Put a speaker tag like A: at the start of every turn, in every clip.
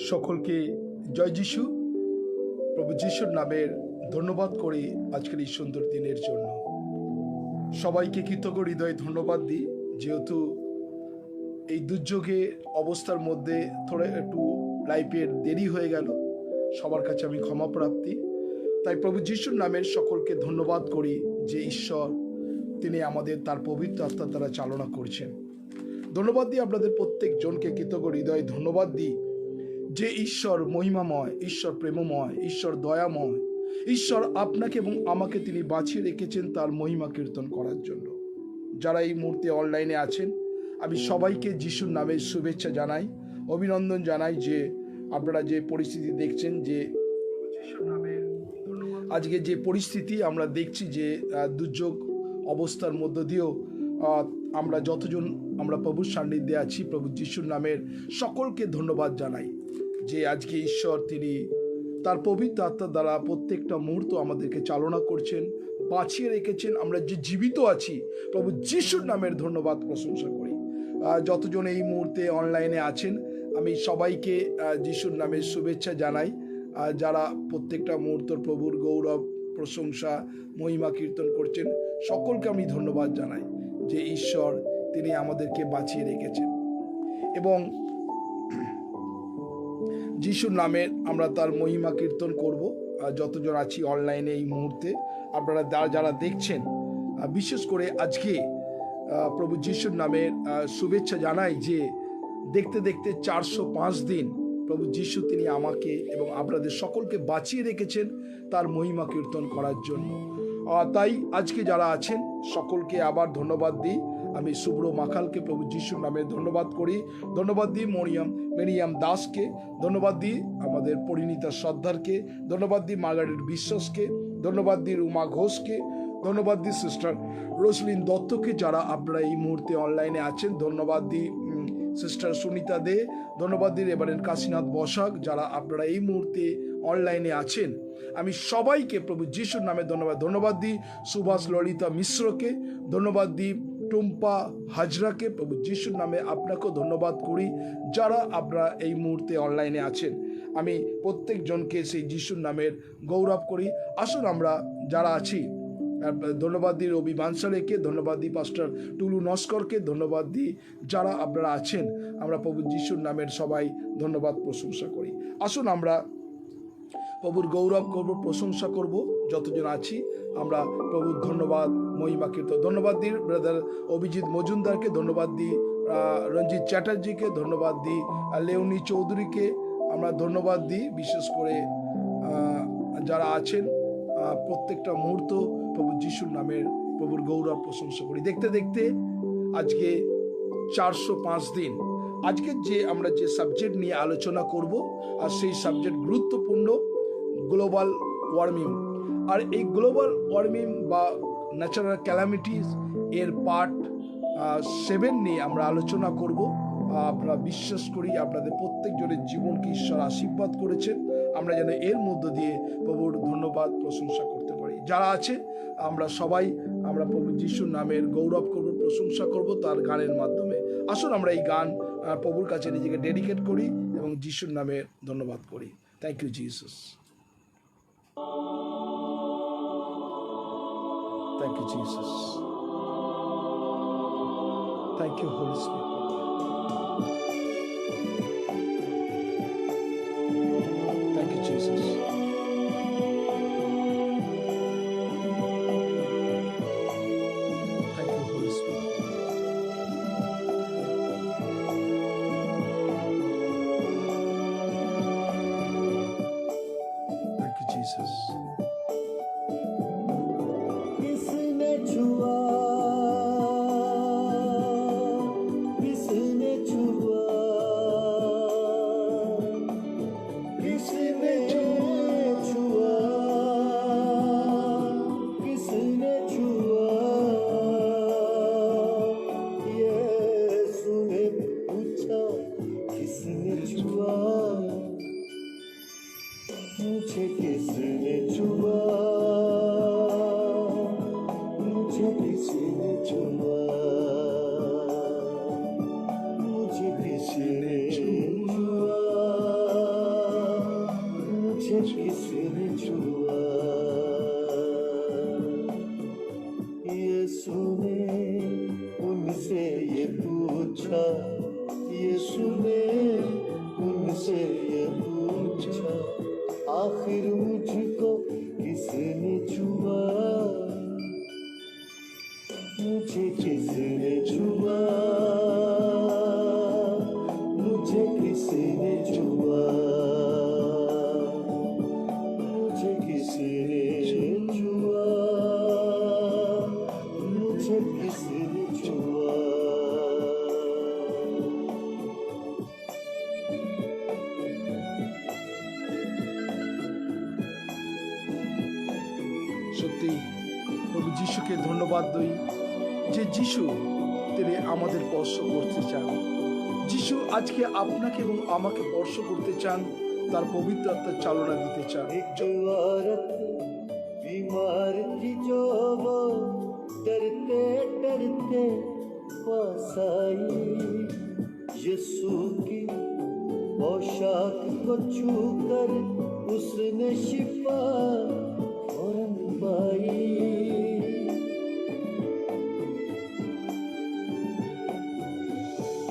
A: সকলকে জয় যিশু। প্রভু যিশুর নামের ধন্যবাদ করি আজকের এই সুন্দর দিনের জন্য। সবাইকে কৃতজ্ঞ হৃদয়ে ধন্যবাদ দিই, যেহেতু এই দুর্যোগের অবস্থার মধ্যে থোড়া একটু লাইফের দেরি হয়ে গেল, সবার কাছে আমি ক্ষমা প্রার্থী। তাই প্রভু যিশুর নামের সকলকে ধন্যবাদ করি যে ঈশ্বর তিনি আমাদের তার পবিত্র আত্মা দ্বারা চালনা করছেন। ধন্যবাদ দিই আপনাদের প্রত্যেকজনকে, কৃতজ্ঞ হৃদয়ে ধন্যবাদ দিই যে ঈশ্বর মহিমাময়, ঈশ্বর প্রেমময়, ঈশ্বর দয়াময়, ঈশ্বর আপনাকে এবং আমাকে তিনি বাছিয়ে রেখেছেন তার মহিমা কীর্তন করার জন্য। যারা এই মুহূর্তে অনলাইনে আছেন, আমি সবাইকে যিশুর নামে শুভেচ্ছা জানাই, অভিনন্দন জানাই যে আপনারা যে পরিস্থিতি দেখছেন, যে আজকে যে পরিস্থিতি আমরা দেখছি, যে দুর্যোগ অবস্থার মধ্য দিয়েও আমরা যতজন আমরা প্রভুর সান্নিধ্যে আছি, প্রভু যিশুর নামের সকলকে ধন্যবাদ জানাই যে আজকে ঈশ্বর তিনি তার পবিত্র আত্মার দ্বারা প্রত্যেকটা মুহূর্ত আমাদেরকে চালনা করছেন, বাঁচিয়ে রেখেছেন। আমরা যে জীবিত আছি, প্রভু যিশুর নামের ধন্যবাদ প্রশংসা করি। যতজন এই মুহূর্তে অনলাইনে আছেন, আমি সবাইকে যিশুর নামের শুভেচ্ছা জানাই। যারা প্রত্যেকটা মুহূর্ত প্রভুর গৌরব, প্রশংসা, মহিমা কীর্তন করছেন, সকলকে আমি ধন্যবাদ জানাই যে ঈশ্বর তিনি আমাদেরকে বাঁচিয়ে রেখেছেন। এবং যিশুর নামে আমরা তার মহিমা কীর্তন করব। যতজন আছি অনলাইনে এই মুহূর্তে, আপনারা যারা দেখছেন, বিশেষ করে আজকে প্রভু যিশুর নামের শুভেচ্ছা জানাই যে দেখতে দেখতে 405 দিন প্রভু যিশু তিনি আমাকে এবং আপনাদের সকলকে বাঁচিয়ে রেখেছেন তার মহিমা কীর্তন করার জন্য। তাই আজকে যারা আছেন সকলকে আবার ধন্যবাদ দিই। আমি শুভ্র মাখালকে প্রভু যিশুর নামে ধন্যবাদ করি। ধন্যবাদ দিই মেরিয়াম দাসকে, ধন্যবাদ দিই আমাদের পরিণীতা সর্দারকে, ধন্যবাদ দিই মার্গারেট বিশ্বাসকে, ধন্যবাদ দিই রুমা ঘোষকে, ধন্যবাদ দিই সিস্টার রোসলিন দত্তকে, যারা আপনারা এই মুহূর্তে অনলাইনে আছেন। ধন্যবাদ দিই সিস্টার সুনিতা দে, ধন্যবাদ দিই রেভারেন্ড কাশীনাথ বসাক, যারা আপনারা এই মুহূর্তে অনলাইনে আছেন। আমি সবাইকে প্রভু যিশুর নামে ধন্যবাদ দিই সুভাষ ললিতা মিশ্রকে, ধন্যবাদ দিই টুম্পা হাজরাকে, প্রভু যিশুর নামে আপনাকেও ধন্যবাদ করি যারা আপনারা এই মুহূর্তে অনলাইনে আছেন। আমি প্রত্যেকজনকে সেই যিশুর নামের গৌরব করি। আসুন আমরা যারা আছি, ধন্যবাদ দিই রবি বানসালেকে, ধন্যবাদ দিই পাস্টার টুলু নস্করকে, ধন্যবাদ দিই যারা আপনারা আছেন। আমরা প্রভু যিশুর নামের সবাই ধন্যবাদ প্রশংসা করি। আসুন আমরা প্রভুর গৌরব করব, প্রশংসা করব। যতজন আছি আমরা প্রভুর ধন্যবাদ মহিমা কীর্তন। ধন্যবাদ দিই ব্রাদার অভিজিৎ মজুমদারকে, ধন্যবাদ দিই রঞ্জিত চ্যাটার্জিকে, ধন্যবাদ দিই লেওনি চৌধুরীকে, আমরা ধন্যবাদ দিই। বিশেষ করে যারা আছেন প্রত্যেকটা মুহূর্ত প্রভু যিশুর নামের প্রভুর গৌরব প্রশংসা করি। দেখতে দেখতে আজকে 405 দিন। আজকে যে আমরা যে সাবজেক্ট নিয়ে আলোচনা করব, আর সেই সাবজেক্ট গুরুত্বপূর্ণ, গ্লোবাল ওয়ার্মিং। আর এই গ্লোবাল ওয়ার্মিং বা ন্যাচারাল ক্যালামিটিস এর পার্ট 7 নিয়ে আমরা আলোচনা করব। আমরা বিশ্বাস করি আপনাদের প্রত্যেকজনের জীবনকে ঈশ্বর আশীর্বাদ করেছেন। আমরা যেন এর মধ্য দিয়ে প্রভুর ধন্যবাদ প্রশংসা করতে পারি। যারা আছে আমরা সবাই আমরা প্রভু যিশুর নামের গৌরব করব, প্রশংসা করব তার গানের মাধ্যমে। আসুন আমরা এই গান প্রভুর কাছে নিজেকে ডেডিকেট করি এবং যিশুর নামে ধন্যবাদ করি। Thank you Jesus, thank you Jesus, thank you holy spirit, thank you Jesus.
B: आखिर मुझको किसने छुआ, मुझे किसने छुआ, मुझे किसने छुआ, मुझे किसने छुआ, मुझे किसने छुआ।
A: সত্যি প্রভু যিশুকে ধন্যবাদ দিই যে যিশু তিনি আমাদের স্পর্শ করতে চান। যিশু আজকে আপনাকে এবং আমাকে স্পর্শ করতে চান, তার পবিত্র আত্মার চালনা দিতে চান।
B: एक औरत बीमार थी जो वो डरते डरते पास आई, यीशु की पोशाक को छूकर उसने शिफा फौरन पाई।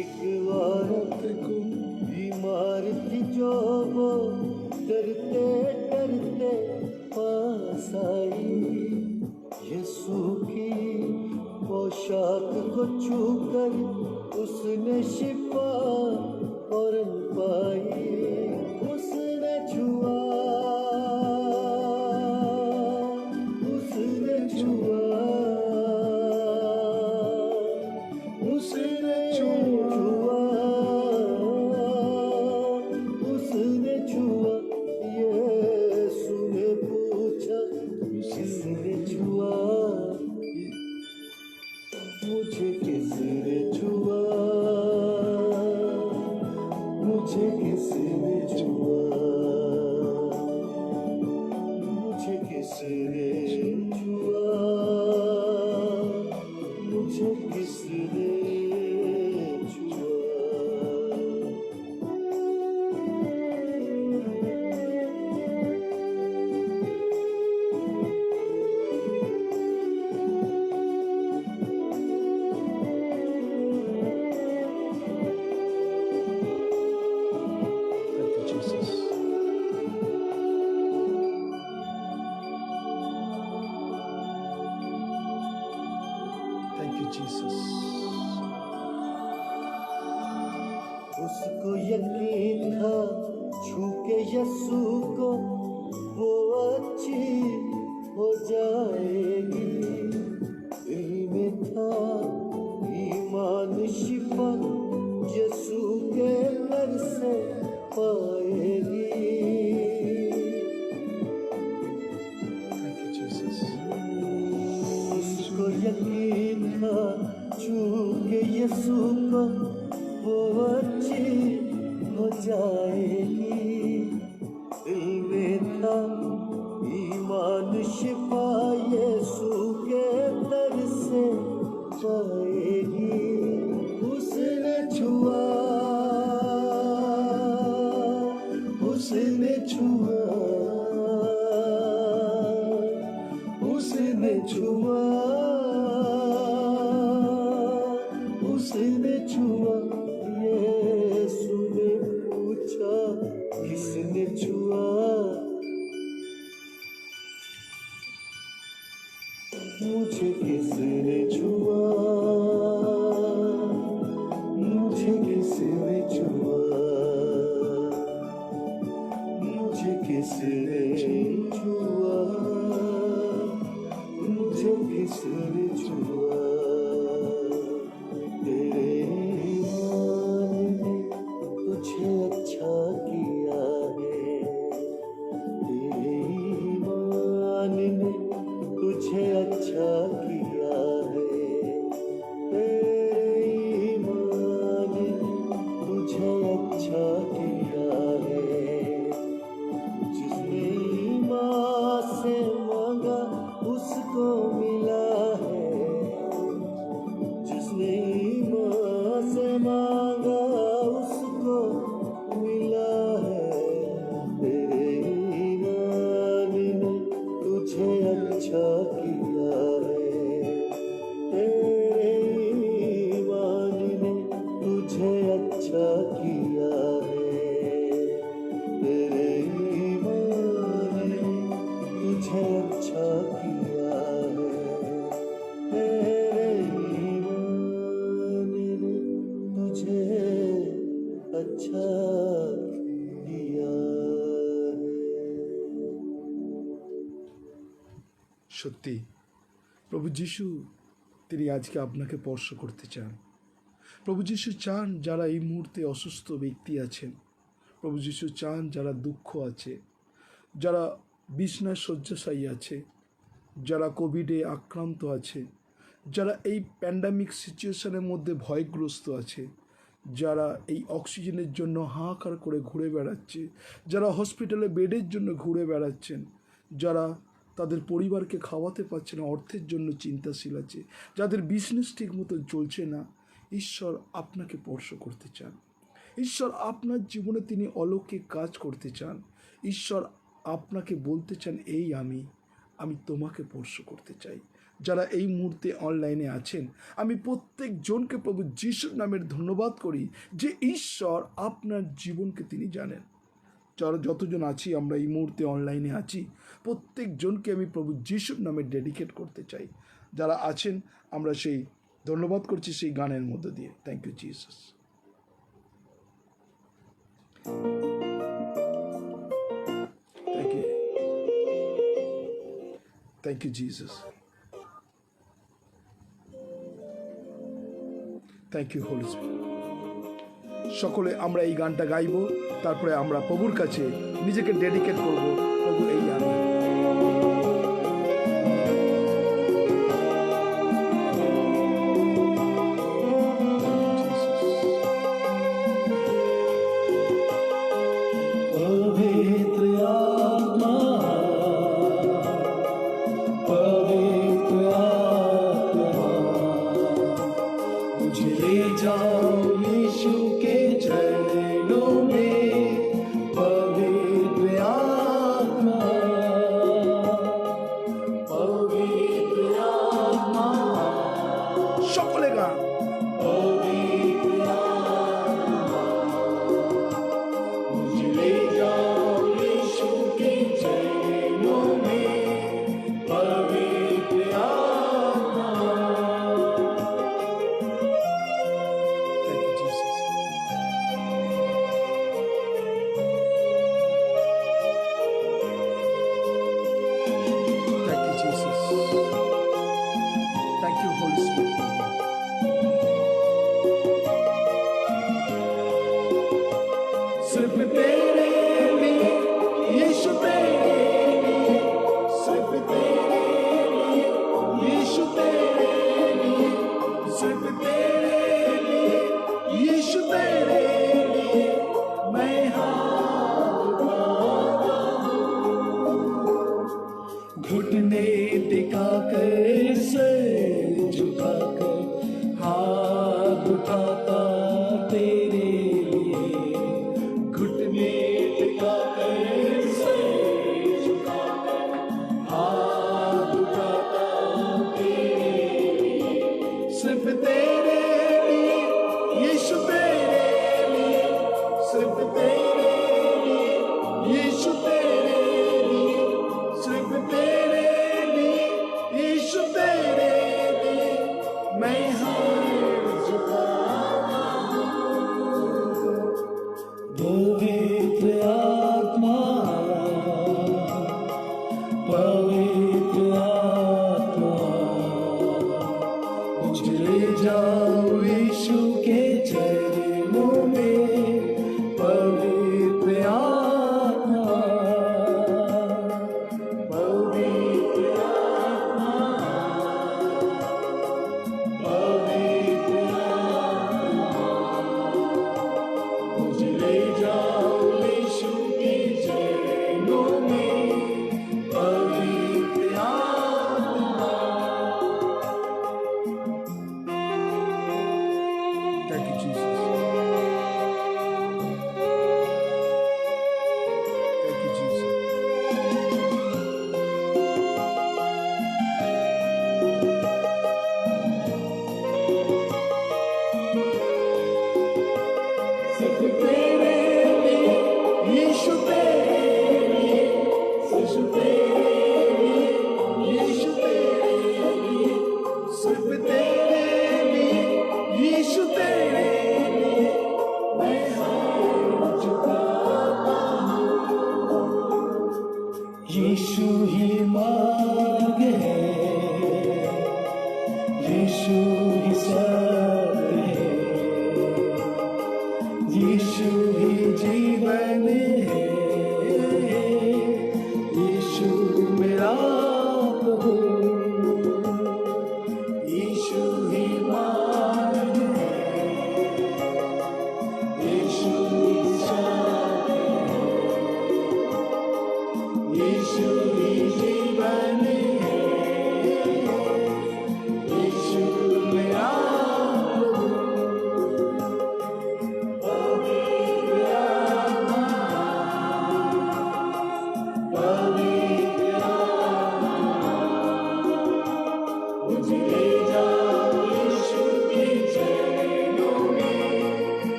B: एक औरत बीमार थी जो वो डरते डरते पास आई, यीशु की पोशाक को छूकर उसने शिफा फौरन पाई। उसने छुआ, उसने छुआ, उसने छुआ, उसने छुआ। यीशु ने पूछा किसने छुआ, मुझे किसने छुआ, मुझे किसने छुआ, मुझे किसने छुआ, मुझे किसने छुआ।
A: Thank you, Jesus. Thank you, Jesus.
B: उसको यकीन था छू के यीशु को वो अच्छी हो जाएगी, दिल में था ईमान शिफा यीशु के दर से पाएगी।
A: Thank you, Jesus.
B: उसको यकीन था छू के यीशु को वो अच्छी हो जाएगी, दिल में था ईमान शिफा यीशु के दर से पाएगी। उसने छुआ, उसने छुआ, उसने छुआ, उसने छुआ। यीशु ने पूछा किसने छुआ, मुझे किसने छुआ, मुझे किसने छुआ, मुझे किसने छुआ, मुझे किसने छुआ। तेरे ईमान ने तुझे अच्छा किया है, तेरे ईमान ने तुझे अच्छा किया है, तेरे ईमान ने तुझे अच्छा किया है। जिसने ईमान से मांगा उसको मिला है, जिसने ईमान से मांगा उसको मिला है। किया है।
A: সত্যি প্রভু যিশু তিনি আজকে আপনাকে স্পর্শ করতে চান। প্রভু যিশু চান যারা এই মুহূর্তে অসুস্থ ব্যক্তি আছেন। প্রভু যিশু চান যারা দুঃখ আছে, যারা বিছনায় শয্যাশায়ী আছে, যারা কোভিডে আক্রান্ত আছে, যারা এই প্যান্ডামিক সিচুয়েশনের মধ্যে ভয়গ্রস্ত আছে, যারা এই অক্সিজেনের জন্য হাহাকার করে ঘুরে বেড়াচ্ছে, যারা হসপিটালে বেডের জন্য ঘুরে বেড়াচ্ছেন, যারা তাদের পরিবারকে খাওয়াতে পারছে না, অর্থের জন্য চিন্তাশীল আছে, যাদের বিজনেস ঠিক মতন চলছে না, ঈশ্বর আপনাকে স্পর্শ করতে চান। ঈশ্বর আপনার জীবনে তিনি অলৌকিক কাজ করতে চান। ঈশ্বর আপনাকে বলতে চান, এই আমি তোমাকে স্পর্শ করতে চাই। যারা এই মুহূর্তে অনলাইনে আছেন, আমি প্রত্যেকজনকে প্রভু যিশুর নামের ধন্যবাদ করি যে ঈশ্বর আপনার জীবনকে তিনি জানেন। যারা যতজন আছি আমরা এই মুহূর্তে অনলাইনে আছি, প্রত্যেকজনকে আমি প্রভু যিশুর নামে ডেডিকেট করতে চাই। যারা আছেন আমরা সেই ধন্যবাদ করছি সেই গানের মধ্যে দিয়ে। Thank you Jesus. Thank you Jesus. Thank you holy spirit. সকলে আমরা এই গানটা গাইব, তারপরে আমরা প্রভুর কাছে নিজেকে ডেডিকেট করব। প্রভু এই আমি।
B: पवित्र आत्मा, पवित्र आत्मा, मुझे ले जाओ यीशु के चरणों में। पवित्र आत्मा, पवित्र आत्मा,
A: সকলে গান।
B: पवित्र आत्मा, मुझे ले जाओ यीशु के चरणों में। पवित्र आत्मा,
A: thank you Jesus. Thank you Jesus. Thank you holy spirit.
B: सिर्फ तेरे लिए यीशु, तेरे लिए, सिर्फ तेरे लिए यीशु, तेरे लिए, सिर्फ तेरे लिए यीशु, तेरे लिए मैं हाथ उठाता हूँ। घुटने टिकाकर सिर झुकाकर हाथ उठाता तेरे लिए। घुटने टिकाकर सिर झुकाकर हाथ उठाता तेरे लिए। सिर्फ तेरे लिए यीशु, तेरे लिए, सिर्फ तेरे लिए यीशु, तेरे लिए, सिर्फ तेरे लिए यीशु, तेरे लिए मैं हाथ झुकाता हूँ। पवित्र आत्मा, पवित्र आत्मा, मुझे ले जाओ यीशु के चरणों में। पवित्र आत्मा, पवित्र आत्मा, पवित्र आत्मा, मुझे ले जाओ यीशु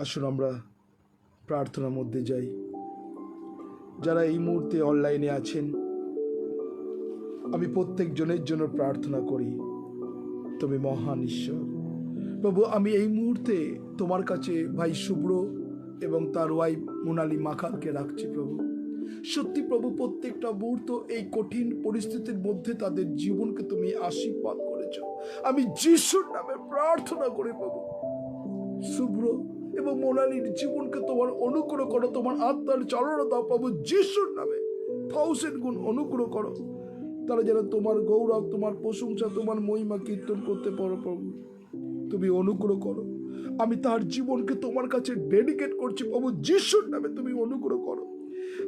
A: আসুন আমরা প্রার্থনার মধ্যে যাই। যারা এই মুহূর্তে অনলাইনে আছেন, আমি প্রত্যেকজনের জন্য প্রার্থনা করি। তুমি মহান ঈশ্বর প্রভু, আমি এই মুহূর্তে তোমার কাছে ভাই শুভ্র এবং তার ওয়াইফ মোনালি মাখালকে রাখছি প্রভু। সত্যি প্রভু, প্রত্যেকটা মুহূর্ত এই কঠিন পরিস্থিতির মধ্যে তাদের জীবনকে তুমি আশীর্বাদ করেছ। আমি যিশুর নামে প্রার্থনা করি প্রভু, শুভ্র এবং মোনালির জীবনকে তোমার অনুগ্রহ করো, তোমার আত্মার চালনা দাও প্রভু। যিশুর নামে 1000 গুণ অনুগ্রহ করো, তারা যেন তোমার গৌরব, তোমার প্রশংসা, তোমার মহিমা কীর্তন করতে পারো প্রভু। তুমি অনুগ্রহ করো। আমি তার জীবনকে তোমার কাছে ডেডিকেট করছি প্রভু। যিশুর নামে তুমি অনুগ্রহ করো।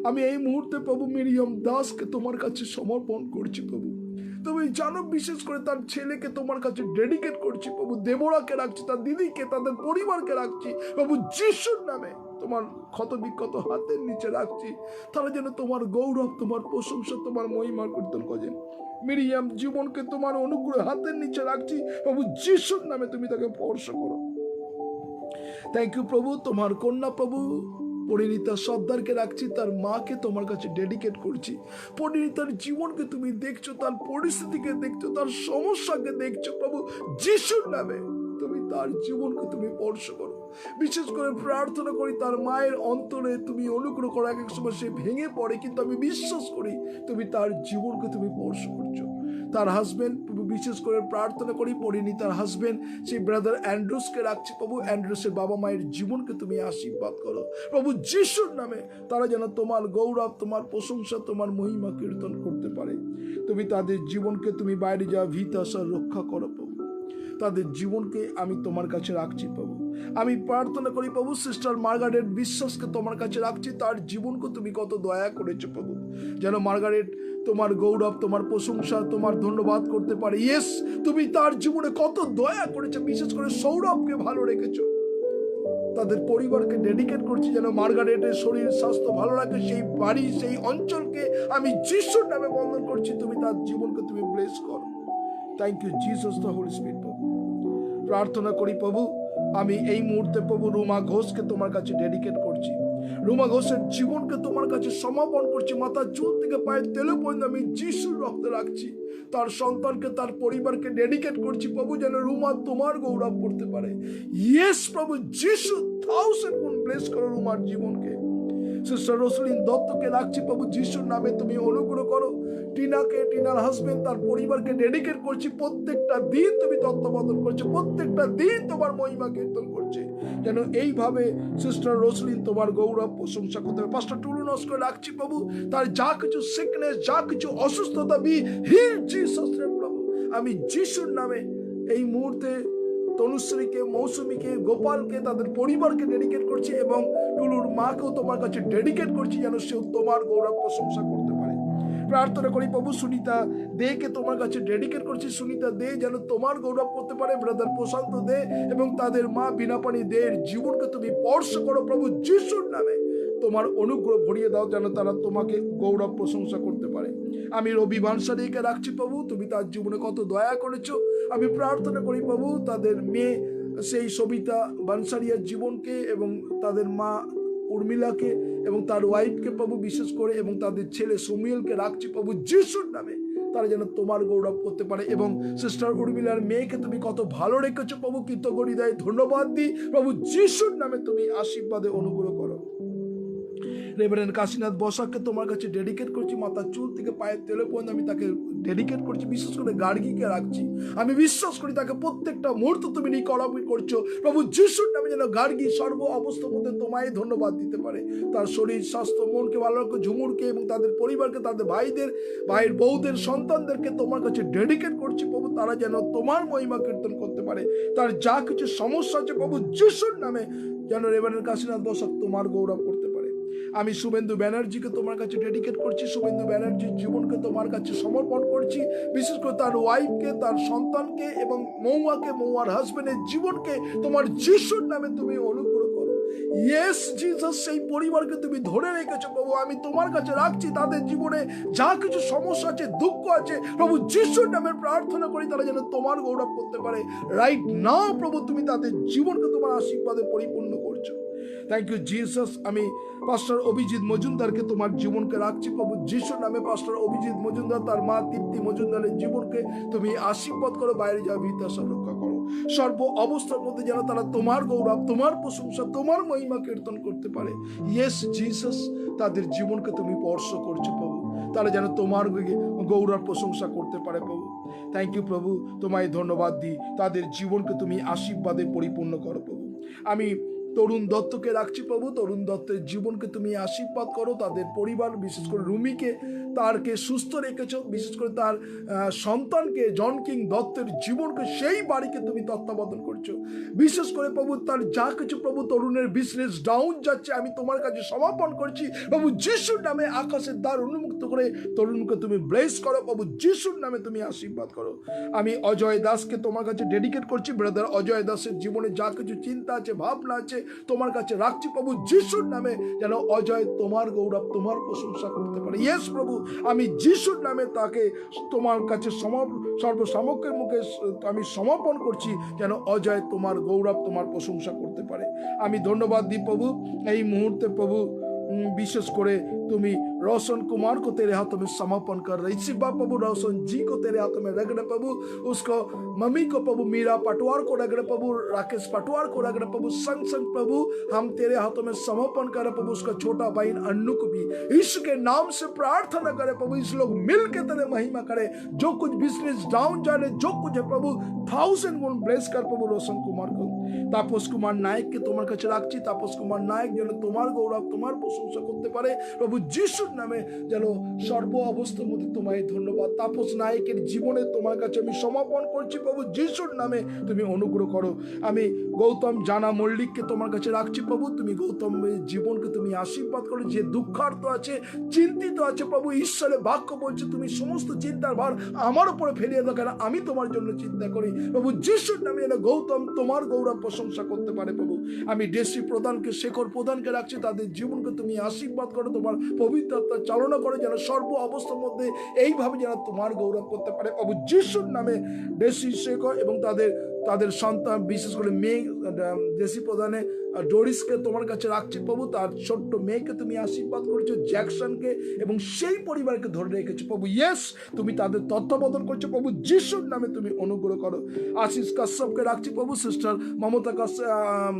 A: আমি এই মুহূর্তে প্রভু মিরিয়ম দাসকে তোমার কাছে সমর্পণ করছি প্রভু। তুমি জানো, বিশেষ করে তার ছেলেকে তোমার কাছে ডেডিকেট করছি প্রভু। দেবরাকে রাখছি, তার দিদিকে, তাদের পরিবারকে রাখছি প্রভু। যিশুর নামে তোমার ক্ষত বিক্ষত হাতের নিচে রাখছি, তারা যেন তোমার গৌরব, তোমার প্রশংসা, তোমার মহিমা কীর্তন করেন। মিরিয়াম জীবনকে তোমার অনুগ্রহ হাতের নিচে রাখছি প্রভু। যিশুর নামে তুমি তাকে স্পর্শ করো। থ্যাংক ইউ প্রভু। তোমার কন্যা প্রভু পরিণীতা সর্দারকে রাখছি, তার মাকে তোমার কাছে ডেডিকেট করছি। পরিণীতার জীবনকে তুমি দেখছো, তার পরিস্থিতিকে দেখছো, তার সমস্যাকে দেখছো প্রভু। যিশুর নামে তুমি তার জীবনকে তুমি স্পর্শ করো। বিশেষ করে প্রার্থনা করি তার মায়ের অন্তরে তুমি অনুগ্রহ করো। এক এক সময় সে ভেঙে পড়ে, কিন্তু আমি বিশ্বাস করি তুমি তার জীবনকে তুমি স্পর্শ করছো। তার হাজবেন্ড, বিশেষ করে প্রার্থনা করি পরিণীতার হাজবেন্ড সেই ব্রাদার অ্যান্ড্রুসকে রাখছি প্রভু। অ্যান্ড্রুসের বাবা মায়ের জীবনকে তুমি আশীর্বাদ করো প্রভু। যিশুর নামে তারা যেন তোমার গৌরব, তোমার প্রশংসা, তোমার মহিমা কীর্তন করতে পারে। তুমি তাদের জীবনকে তুমি বাইরে যাওয়া ভিতাসা রক্ষা করো প্রভু। তাদের জীবনকে আমি তোমার কাছে রাখছি প্রভু। আমি প্রার্থনা করি প্রভু সিস্টার মার্গারেট বিশ্বাসকে তোমার কাছে রাখছি। তার জীবনকে তুমি কত দয়া করেছো প্রভু, যেন মার্গারেট তোমার গৌরব, তোমার প্রশংসা, তোমার ধন্যবাদ করতে পারে। ইয়েস, তুমি তার জীবনে কত দয়া করেছো। বিশেষ করে সৌরভকে ভালো রেখেছো, তাদের পরিবারকে ডেডিকেট করছি যেন মার্গারেটের শরীর স্বাস্থ্য ভালো রাখে। সেই বাড়ি, সেই অঞ্চলকে আমি যিশুর নামে বন্দন করছি। তুমি তার জীবনকে তুমি ব্লেস করো। Thank you Jesus the holy spirit প্রভু। প্রার্থনা করি প্রভু, আমি এই মুহূর্তে প্রভু রুমা ঘোষকে তোমার কাছে ডেডিকেট করছি। রুমা ঘোষের জীবনকে তোমার কাছে সমর্পণ করছি। মাথার চুল থেকে পায়ের তেলে পর্যন্ত আমি যিশুর রক্তে রাখছি। তার সন্তানকে, তার পরিবারকে ডেডিকেট করছি প্রভু, যেন রুমা তোমার গৌরব করতে পারে। ইয়েস প্রভু, যিশু 1000 গুণ ব্লেস করো রুমার জীবনকে। সিস্টার রসলিন দত্তকে রাখছি প্রভু। যিশুর নামে তুমি অনুগ্রহ করো। টিনাকে, টিনার হাজবেন্ড, তার পরিবারকে ডেডিকেট করছি। প্রত্যেকটা দিন তুমি তত্ত্বাবধান করছো, প্রত্যেকটা দিন তোমার মহিমা কীর্তন করছে, যেন এইভাবে সিস্টার রসলিন তোমার গৌরব প্রশংসা করতে হবে। পাস্টার টুলু নস্কর রাখছি প্রভু। তার যা কিছু সিকনেস, যা কিছু অসুস্থতা, বি হিল জিসাস নেম প্রভু। আমি যিশুর নামে এই মুহূর্তে তনুশ্রীকে, মৌসুমীকে, গোপালকে, তাদের পরিবারকে ডেডিকেট করছি এবং টুলুর মাকেও তোমার কাছে ডেডিকেট করছি, যেন সেও তোমার গৌরব প্রশংসা করতে পারে। প্রার্থনা করি প্রভু সুনিতা দেকে তোমার কাছে ডেডিকেট করছি। সুনিতা দে যেন তোমার গৌরব করতে পারে। ব্রাদার প্রশান্ত দে এবং তাদের মা বিনাপানি দের জীবনকে তুমি স্পর্শ করো প্রভু। যিশুর নামে তোমার অনুগ্রহ ভরিয়ে দাও, যেন তারা তোমাকে গৌরব প্রশংসা করতে পারে। আমি রবি বানসারিকে রাখছি প্রভু। তুমি তার জীবনে কত দয়া করেছো। আমি প্রার্থনা করি প্রভু তাদের মেয়ে সেই সবিতা বানসারিয়ার জীবনকে এবং তাদের মা উর্মিলাকে এবং তার ওয়াইফকে প্রভু বিশেষ করে, এবং তাদের ছেলে সমীলকে রাখছি প্রভু। যিশুর নামে তারা যেন তোমার গৌরব করতে পারে। এবং সিস্টার উর্মিলার মেয়েকে তুমি কত ভালো রেখেছো প্রভু। কৃতজ্ঞ হৃদয়ে ধন্যবাদ দিই প্রভু। যিশুর নামে তুমি আশীর্বাদে অনুগ্রহ করো। রেভারেন্ড কাশীনাথ বসাককে তোমার কাছে ডেডিকেট করছি। মাথার চুল থেকে পায়ের তেলে পর্যন্ত আমি তাকে ডেডিকেট করছি। বিশেষ করে গার্গীকে রাখছি। আমি বিশ্বাস করি তাকে প্রত্যেকটা মুহূর্ত তুমি রিকভারি করছো প্রভু। যিশুর নামে যেন গার্গী সর্ব অবস্থার মধ্যে তোমায় ধন্যবাদ দিতে পারে। তার শরীর স্বাস্থ্য, মনকে ভালো রাখো। ঝুমুরকে এবং তাদের পরিবারকে, তাদের ভাইদের, ভাইয়ের বউদের, সন্তানদেরকে তোমার কাছে ডেডিকেট করছি প্রভু। তারা যেন তোমার মহিমা কীর্তন করতে পারে। তার যা কিছু সমস্যা আছে প্রভু, যিশুর নামে যেন রেভারেন্ড কাশীনাথ বসাক তোমার গৌরব করতে পারে। আমি শুভেন্দু ব্যানার্জিকে তোমার কাছে ডেডিকেট করছি। শুভেন্দু ব্যানার্জির জীবনকে তোমার কাছে সমর্পণ করছি। বিশেষ করে তার ওয়াইফকে, তার সন্তানকে এবং মৌয়াকে, মৌয়ার হাজবেন্ডের জীবনকে তোমার যিশুর নামে তুমি অনুগ্রহ করো। ইয়েস জিসাস, সেই পরিবারকে তুমি ধরে রেখেছো প্রভু। আমি তোমার কাছে রাখছি। তাদের জীবনে যা কিছু সমস্যা আছে, দুঃখ আছে প্রভু, যিশুর নামে প্রার্থনা করি তারা যেন তোমার গৌরব করতে পারে। রাইট নাও প্রভু তুমি তাদের জীবনকে তোমার আশীর্বাদে পরিপূর্ণ করছো। Thank you Jesus. আমি পাস্টার অভিজিৎ মজুমদারকে তোমার জীবনকে রাখছি প্রভু যিশুর নামে। পাস্টার অভিজিৎ মজুমদার, তার মা তৃপ্তি মজুমদারের জীবনকে তুমি আশীর্বাদ করো, বাইরে যাওয়া বিদ্যাশা রক্ষা করো। সর্ব অবস্থার মধ্যে যেন তারা তোমার গৌরব, তোমার প্রশংসা, তোমার মহিমা কীর্তন করতে পারে। ইয়েস জিসাস, তাদের জীবনকে তুমি স্পর্শ করছো প্রভু, তারা যেন তোমার গৌরব প্রশংসা করতে পারে প্রভু। থ্যাংক ইউ প্রভু, তোমায় ধন্যবাদ দিই। তাদের জীবনকে তুমি আশীর্বাদে পরিপূর্ণ করো প্রভু। আমি তরুণ দত্তকে রাখছি প্রভু, তরুণ দত্তের জীবনকে তুমি আশীর্বাদ করো, তাদের পরিবার, বিশেষ করে রুমিকে, তারকে সুস্থ রেখেছো, বিশেষ করে তার সন্তানকে জন কিং দত্তের জীবনকে, সেই বাড়িকে তুমি তত্ত্বাবধান করছো। বিশেষ করে প্রভু তার যা কিছু প্রভু তরুণের বিজনেস ডাউন যাচ্ছে, আমি তোমার কাছে সমাপন করছি প্রভু যিশুর নামে। আকাশের দ্বার উন্মুক্ত করে তরুণকে তুমি ব্লেস করো প্রভু যিশুর নামে, তুমি আশীর্বাদ করো। আমি অজয় দাসকে তোমার কাছে ডেডিকেট করছি। ব্রাদার অজয় দাসের জীবনে যা কিছু চিন্তা আছে, ভাবনা আছে, তোমার কাছে রাখছি প্রভু যিশুর নামে, যেন অজয় তোমার গৌরব, তোমার প্রশংসা করতে পারে। ইয়েস প্রভু, আমি যিশুর নামে তাকে তোমার কাছে সর্বসামগ্রের মুখে আমি সমাপন করছি, যেন অজয় তোমার গৌরব, তোমার প্রশংসা করতে পারে। আমি ধন্যবাদ দিই প্রভু এই মুহূর্তে প্রভু, विशेष करे तुम रोशन कुमार को तेरे हाथों में समर्पण कर रही शिवा प्रभु, रोशन जी को तेरे हाथों में रख रहे प्रभु, उसको मम्मी को प्रभु मीरा पटवार को रख रहे प्रभु, राकेश पटवार को रख रहे प्रभु, संग संग प्रभु हम तेरे हाथों में समर्पण करें प्रभु। उसका छोटा भाई अन्नू को भी यीशु के नाम से प्रार्थना करे प्रभु, इस लोग मिल के तेरे महिमा करे। जो कुछ बिजनेस डाउन जा रहे, जो कुछ है प्रभु 1000 गुण ब्लेस कर प्रभु रोशन कुमार को। तापस कुमार नायक के तुम्हार काছে রাখছি, तापस कुमार नायक যেন তোমার গৌরব, তোমার প্রশংসা করতে পারে প্রভু যিশুর নামে, যেন সর্ব অবস্থার মধ্যে তোমায় ধন্যবাদ। তাপস নায়কের জীবনে তোমার কাছে আমি সমর্পণ করছি প্রভু যিশুর নামে, তুমি অনুগ্রহ করো। আমি গৌতম জানা মল্লিককে তোমার কাছে রাখছি প্রভু, তুমি গৌতমের জীবনকে তুমি আশীর্বাদ করো। যে দুঃখার্ত আছে, চিন্তিত আছে প্রভু, ঈশ্বরের বাক্য বলছে তুমি সমস্ত চিন্তার ভার আমার উপরে ফেলিয়ে দাও, কেন আমি তোমার জন্য চিন্তা করি প্রভু যিশুর নামে। যেন গৌতম তোমার গৌরব প্রশংসা করতে পারে প্রভু। আমি ডেসি প্রধানকে, শেখর প্রধানকে রাখছি, তাদের জীবনকে তুমি আশীর্বাদ করো, তোমার পবিত্র আত্মা চালনা করে, যেন সর্ব অবস্থার মধ্যে এইভাবে যেন তোমার গৌরব করতে পারে প্রভু যিশুর নামে। ডেসি শেখর এবং তাদের সন্তান, বিশেষ করে মেয়ে ডেসি প্রধানে ডোরিসকে তোমার কাছে রাখছি প্রভু, তার ছোট্ট মেয়েকে তুমি আশীর্বাদ করেছো, জ্যাকসনকে এবং সেই পরিবারকে ধরে রেখেছো প্রভু। ইয়েস, তুমি তাদের তত্ত্বাবধান করছো প্রভু যিশুর নামে, তুমি অনুগ্রহ করো। আশিস কাশ্যপকে রাখছি প্রভু, সিস্টার মমতা কাশ্যপ,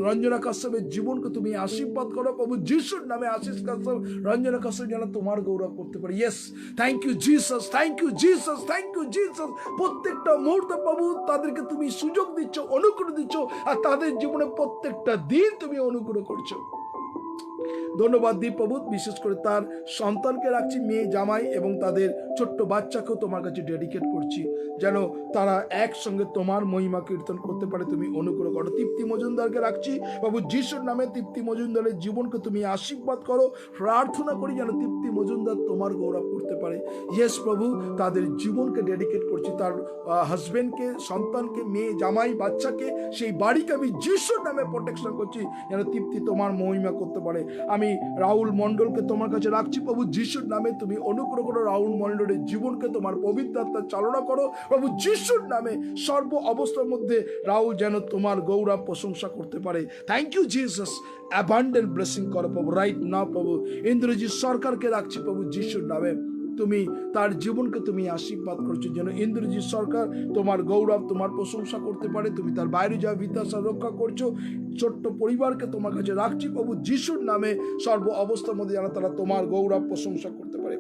A: রঞ্জনা কাশ্যপের জীবনকে তুমি আশীর্বাদ করো প্রভু যিশুর নামে। আশিস কাশ্যপ, রঞ্জনা কাশ্যপ যেন তোমার গৌরব করতে পারে। Yes, thank you Jesus, thank you Jesus, thank you Jesus. প্রত্যেকটা মুহূর্তে প্রভু তাদেরকে তুমি সুযোগ দিচ্ছ, অনুগ্রহ দিচ্ছ, আর তাদের জীবনে প্রত্যেকটা দিন তুমি অনুগ্রহ করছো। ধন্যবাদ দিই প্রভু। বিশেষ করে তার সন্তানকে রাখছি, মেয়ে জামাই এবং তাদের ছোট্ট বাচ্চাকেও তোমার কাছে ডেডিকেট করছি, যেন তারা একসঙ্গে তোমার মহিমা কীর্তন করতে পারে, তুমি অনুগ্রহ করো। তৃপ্তি মজুমদারকে রাখছি প্রভু যিশুর নামে, তৃপ্তি মজুমদারের জীবনকে তুমি আশীর্বাদ করো। প্রার্থনা করি যেন তৃপ্তি মজুমদার তোমার গৌরব করতে পারে। ইয়েস প্রভু, তাদের জীবনকে ডেডিকেট করছি, তার হাজবেন্ডকে, সন্তানকে, মেয়ে জামাই বাচ্চাকে, সেই বাড়িকে আমি যিশুর নামে প্রোটেকশন করছি, যেন তৃপ্তি তোমার মহিমা করতে পারে। আমি রাহুল মন্ডলকে তোমার কাছে রাখছি প্রভু যিশুর নামে, তুমি অনুগ্রহ করো। রাহুল মন্ডলের জীবনকে তোমার পবিত্র আত্মা চালনা করো প্রভু যিশুর নামে। সর্ব অবস্থার মধ্যে রাহুল যেন তোমার গৌরব প্রশংসা করতে পারে। Thank you Jesus, abundant blessing করো প্রভু রাইট নাও প্রভু। ইন্দ্রজিৎ সরকারকে রাখছি প্রভু যিশুর নামে, তুমি তার জীবনকে তুমি আশীর্বাদ করছো, যেন ইন্দ্রজিৎ সরকার তোমার গৌরব, তোমার প্রশংসা করতে পারে। তুমি তার বাইরে যাওয়া বিদ্যাশা রক্ষা করছো। ছোট্ট পরিবারকে তোমার কাছে রাখছি প্রভু যিশুর নামে, সর্ব অবস্থার মধ্যে যেন তারা তোমার গৌরব প্রশংসা করতে পারে।